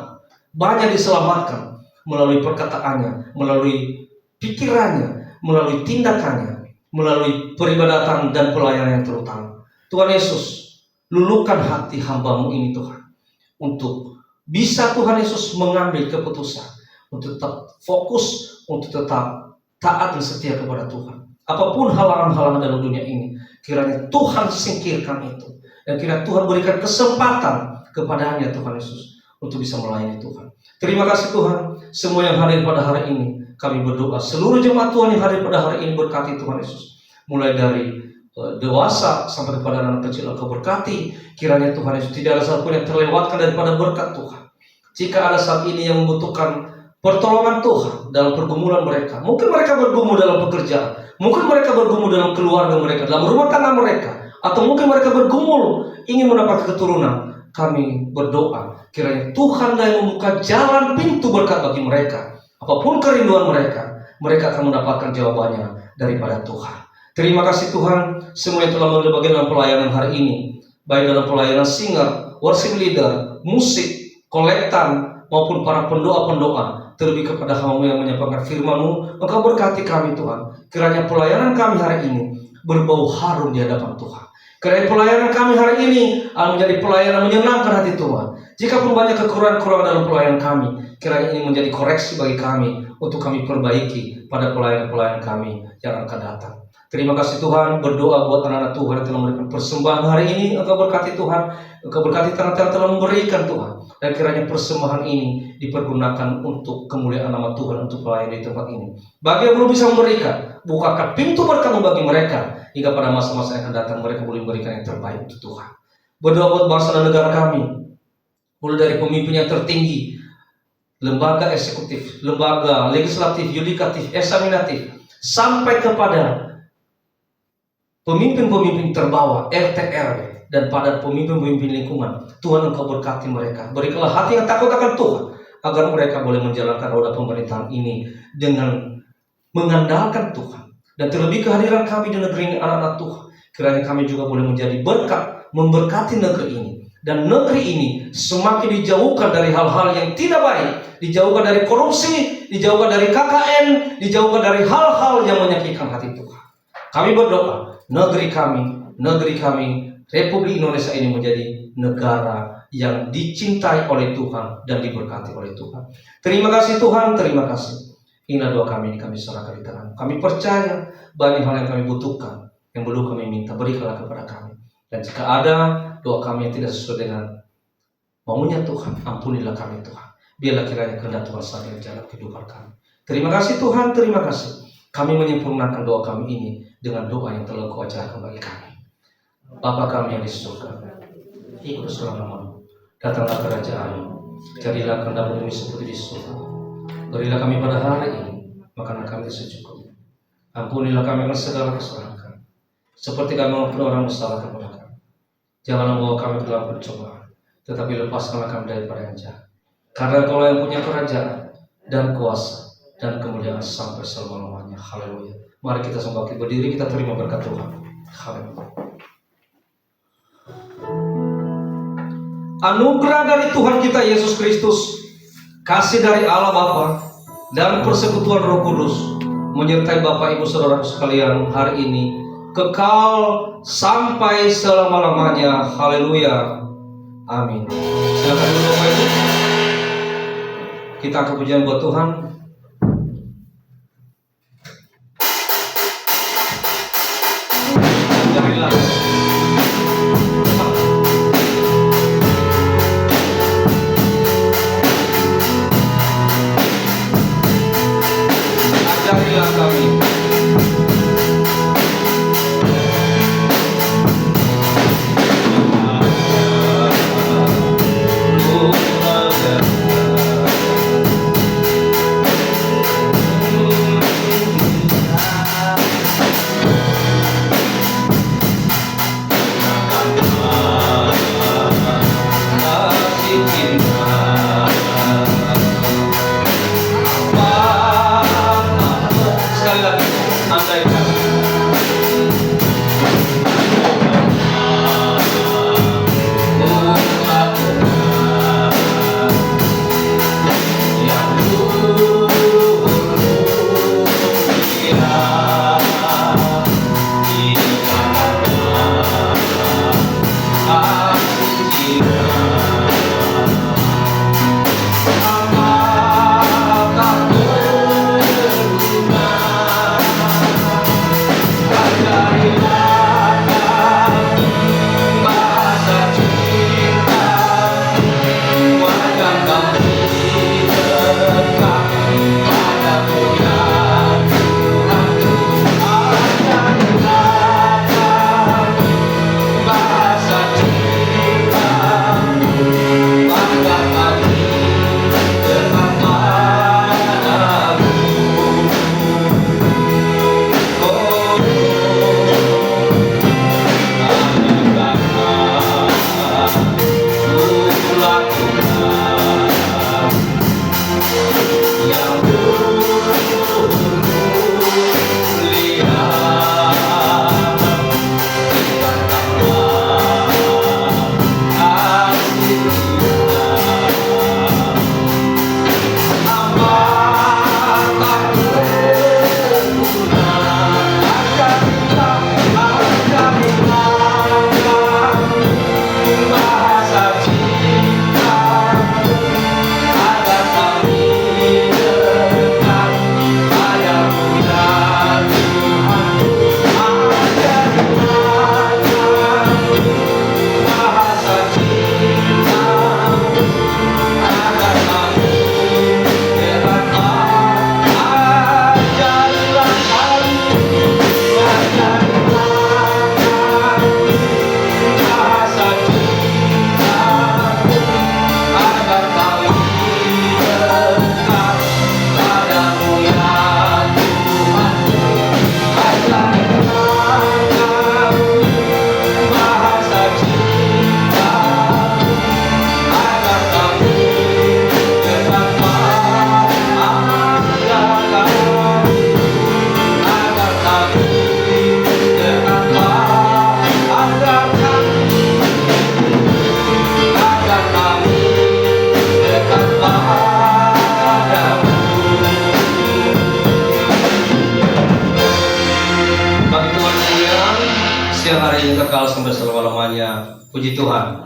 Banyak diselamatkan melalui perkataannya, melalui pikirannya, melalui tindakannya, melalui peribadatan dan pelayanan yang terutama. Tuhan Yesus, luluhkan hati hamba-Mu ini Tuhan, untuk bisa Tuhan Yesus mengambil keputusan untuk tetap fokus, untuk tetap taat dan setia kepada Tuhan. Apapun halangan-halangan dalam dunia ini, kiranya Tuhan singkirkan itu, dan kiranya Tuhan berikan kesempatan kepadanya Tuhan Yesus untuk bisa melayani Tuhan. Terima kasih Tuhan, semua yang hadir pada hari ini kami berdoa, seluruh jemaat Tuhan yang hadir pada hari ini berkati Tuhan Yesus, mulai dari dewasa sampai kepada anak kecil Engkau berkati. Kiranya Tuhan Yesus tidak ada satupun yang terlewatkan daripada berkat Tuhan. Jika ada saat ini yang membutuhkan pertolongan Tuhan dalam pergumulan mereka, mungkin mereka bergumul dalam pekerjaan, mungkin mereka bergumul dalam keluarga mereka, dalam rumah tangga mereka, atau mungkin mereka bergumul ingin mendapat keturunan, kami berdoa kiranya Tuhan yang membuka jalan pintu berkat bagi mereka. Apapun kerinduan mereka, mereka akan mendapatkan jawabannya daripada Tuhan. Terima kasih Tuhan, semua yang telah mengambil bagian dalam pelayanan hari ini. baik dalam pelayanan singer, worship leader, musik, kolektan, maupun para pendoa-pendoa, terlebih kepada hamba yang menyampaikan firman-Mu. Engkau berkati kami Tuhan. Kiranya pelayanan kami hari ini berbau harum di hadapan Tuhan. Kiranya pelayanan kami hari ini menjadi pelayanan menyenangkan hati Tuhan. Jika pun banyak kekurangan-kekurangan dalam pelayanan kami, kiranya ini menjadi koreksi bagi kami untuk kami perbaiki pada pelayanan-pelayanan kami yang akan datang. Terima kasih Tuhan, berdoa buat anak-anak Tuhan yang telah memberikan persembahan hari ini. Engkau berkati Tuhan, Engkau berkati tangan-tangan telah memberikan Tuhan. Dan kiranya persembahan ini dipergunakan untuk kemuliaan nama Tuhan, untuk pelayanan di tempat ini. Bagi yang belum bisa memberikan, bukakan pintu berkat bagi mereka, hingga pada masa-masa yang akan datang mereka boleh memberikan yang terbaik untuk Tuhan. Berdoa buat bangsa dan negara kami, mulai dari pemimpin yang tertinggi, lembaga eksekutif, lembaga legislatif, yudikatif, eksaminatif, sampai kepada pemimpin-pemimpin terbawah, RT RW, dan pada pemimpin-pemimpin lingkungan. Tuhan, Engkau berkati mereka. Berikanlah hati yang takut akan Tuhan, agar mereka boleh menjalankan roda pemerintahan ini dengan mengandalkan Tuhan. Dan terlebih kehadiran kami di negeri ini, anak-anak Tuhan, kiranya kami juga boleh menjadi berkat, memberkati negeri ini. Dan negeri ini semakin dijauhkan dari hal-hal yang tidak baik, dijauhkan dari korupsi, dijauhkan dari KKN, dijauhkan dari hal-hal yang menyakitkan hati Tuhan. Kami berdoa, negeri kami, Republik Indonesia ini menjadi negara yang dicintai oleh Tuhan dan diberkati oleh Tuhan. Terima kasih Tuhan, terima kasih. Inilah doa kami ini kami serahkan di tangan. Kami percaya banyak hal yang kami butuhkan, yang belum kami minta, berikanlah kepada kami. Dan jika ada doa kami yang tidak sesuai dengan maunya Tuhan, ampunilah kami Tuhan. Biarlah kiranya kehendak Tuhan saat ini jalan kehidupan kami. Terima kasih Tuhan, terima kasih. Kami menyempurnakan doa kami ini dengan doa yang telah Kau ajarkan bagi kami. Bapa kami yang di surga, dikuduskanlah nama-Mu, datanglah kerajaan-Mu, jadilah kehendak bumi seperti di surga. Berilah kami pada hari ini makanan kami secukupnya. Ampunilah kami akan segala kesalahan kami, seperti kami mengampuni orang bersalah kepada kami. Janganlah membawa kami ke dalam pencobaan, tetapi lepaskanlah kami daripada yang jahat. Karena Kau yang punya kerajaan dan kuasa dan kemuliaan sampai selama-lamanya. Haleluya. Mari kita sembah, berdiri, kita terima berkat Tuhan. Haleluya. Anugerah dari Tuhan kita Yesus Kristus, kasih dari Allah Bapa, dan persekutuan Roh Kudus menyertai Bapak Ibu Saudara sekalian hari ini kekal sampai selama-lamanya. Haleluya. Amin. Silakan dulu Bapak Ibu. Kita angkat pujian buat Tuhan. Jadilah kami. Puji Tuhan.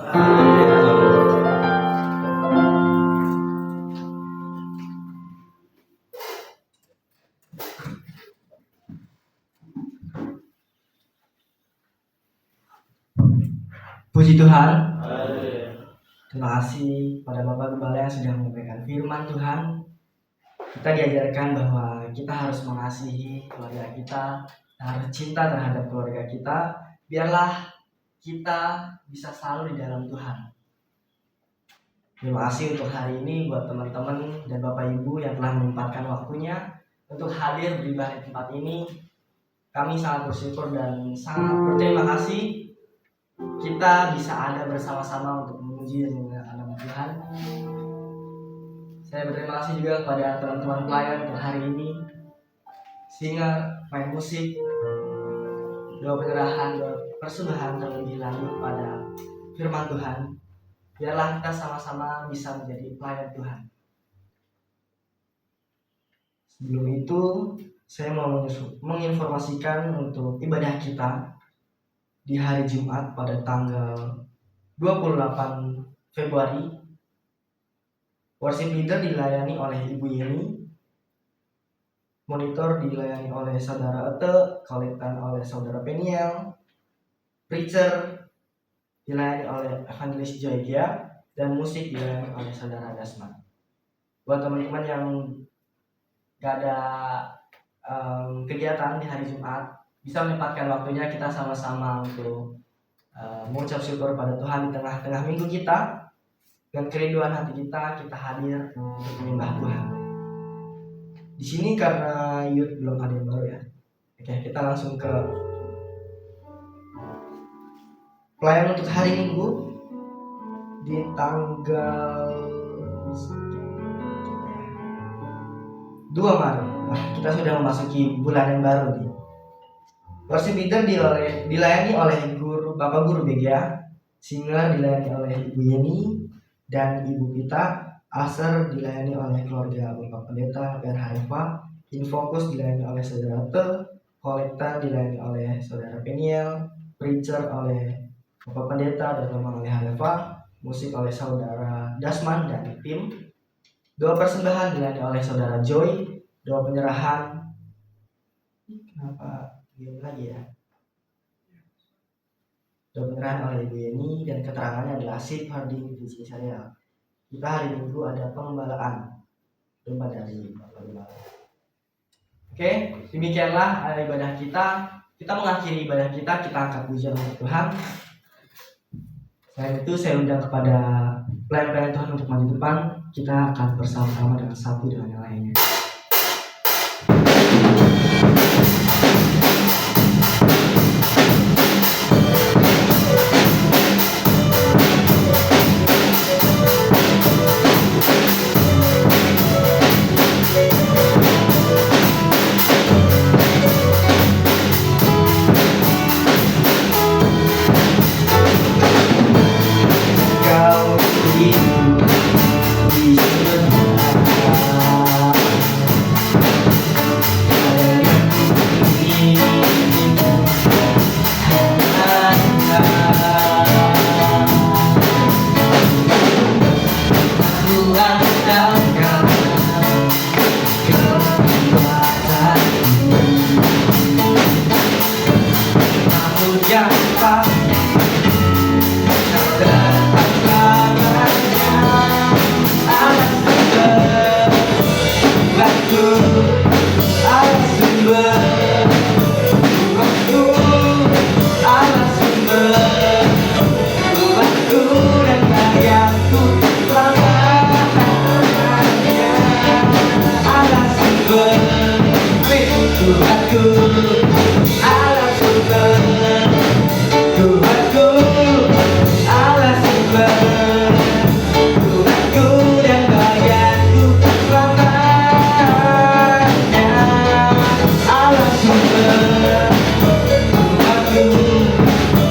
Puji Tuhan. Terima kasih pada Bapak Gembala yang sudah menyampaikan firman Tuhan. Kita diajarkan bahwa kita harus mengasihi keluarga kita, harus cinta terhadap keluarga kita. Biarlah kita bisa selalu di dalam Tuhan. Terima kasih untuk hari ini buat teman-teman dan Bapak Ibu yang telah menyempatkan waktunya untuk hadir beribadah di tempat ini. Kami sangat bersyukur dan sangat berterima kasih kita bisa ada bersama-sama untuk memuji dan memuliakan nama Tuhan. Saya berterima kasih juga kepada teman-teman pelayan untuk hari ini, singer, main musik, doa penyerahan, doa persembahan, terlebih lagi pada firman Tuhan. Biarlah kita sama-sama bisa menjadi pelayan Tuhan. Sebelum itu, saya mau menginformasikan untuk ibadah kita di hari Jumat pada tanggal 28 Februari. Worship leader dilayani oleh Ibu Yeni, monitor dilayani oleh Saudara Ete, kolektan oleh Saudara Peniel, preacher dilayani oleh Evangelis Joygia, dan musik dilayani oleh Saudara Dasman. Buat teman-teman yang gak ada kegiatan di hari Jumat, bisa menyempatkan waktunya kita sama-sama untuk mengucap syukur pada Tuhan di tengah-tengah minggu kita. Dan kerinduan hati kita hadir untuk menyembah Tuhan. Di sini karena youth belum ada yang baru ya. Oke, kita langsung ke pelayanan untuk hari Minggu di tanggal 2 Maret. Nah, kita sudah memasuki bulan yang baru nih. Worship leader dilayani oleh Bapak Guru Begia, singer dilayani oleh Ibu Yeni dan Ibu Pita, Aser dilayani oleh keluarga Bapak Pendeta Berharefa, Infokus dilayani oleh Saudara Te, Kolekta dilayani oleh Saudara Peniel, Preacher oleh Bapak Pendeta dan Roman oleh Harefa, musik oleh Saudara Dasman dan Pim, doa persembahan dilayani oleh Saudara Joy, doa penyerahan, kenapa diam lagi ya? Doa penyerahan oleh Ibu Yeni dan keterangannya adalah Sip Harding di saya. Kita hari Minggu ada pengembalaan domba dari Bapak Gembala. Oke, demikianlah ibadah kita. Kita mengakhiri ibadah kita angkat pujian untuk Tuhan. Selain itu saya undang kepada pelayan-pelayan Tuhan untuk maju depan. Kita akan bersama-sama dengan satu dengan yang lainnya.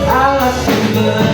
Allah sumber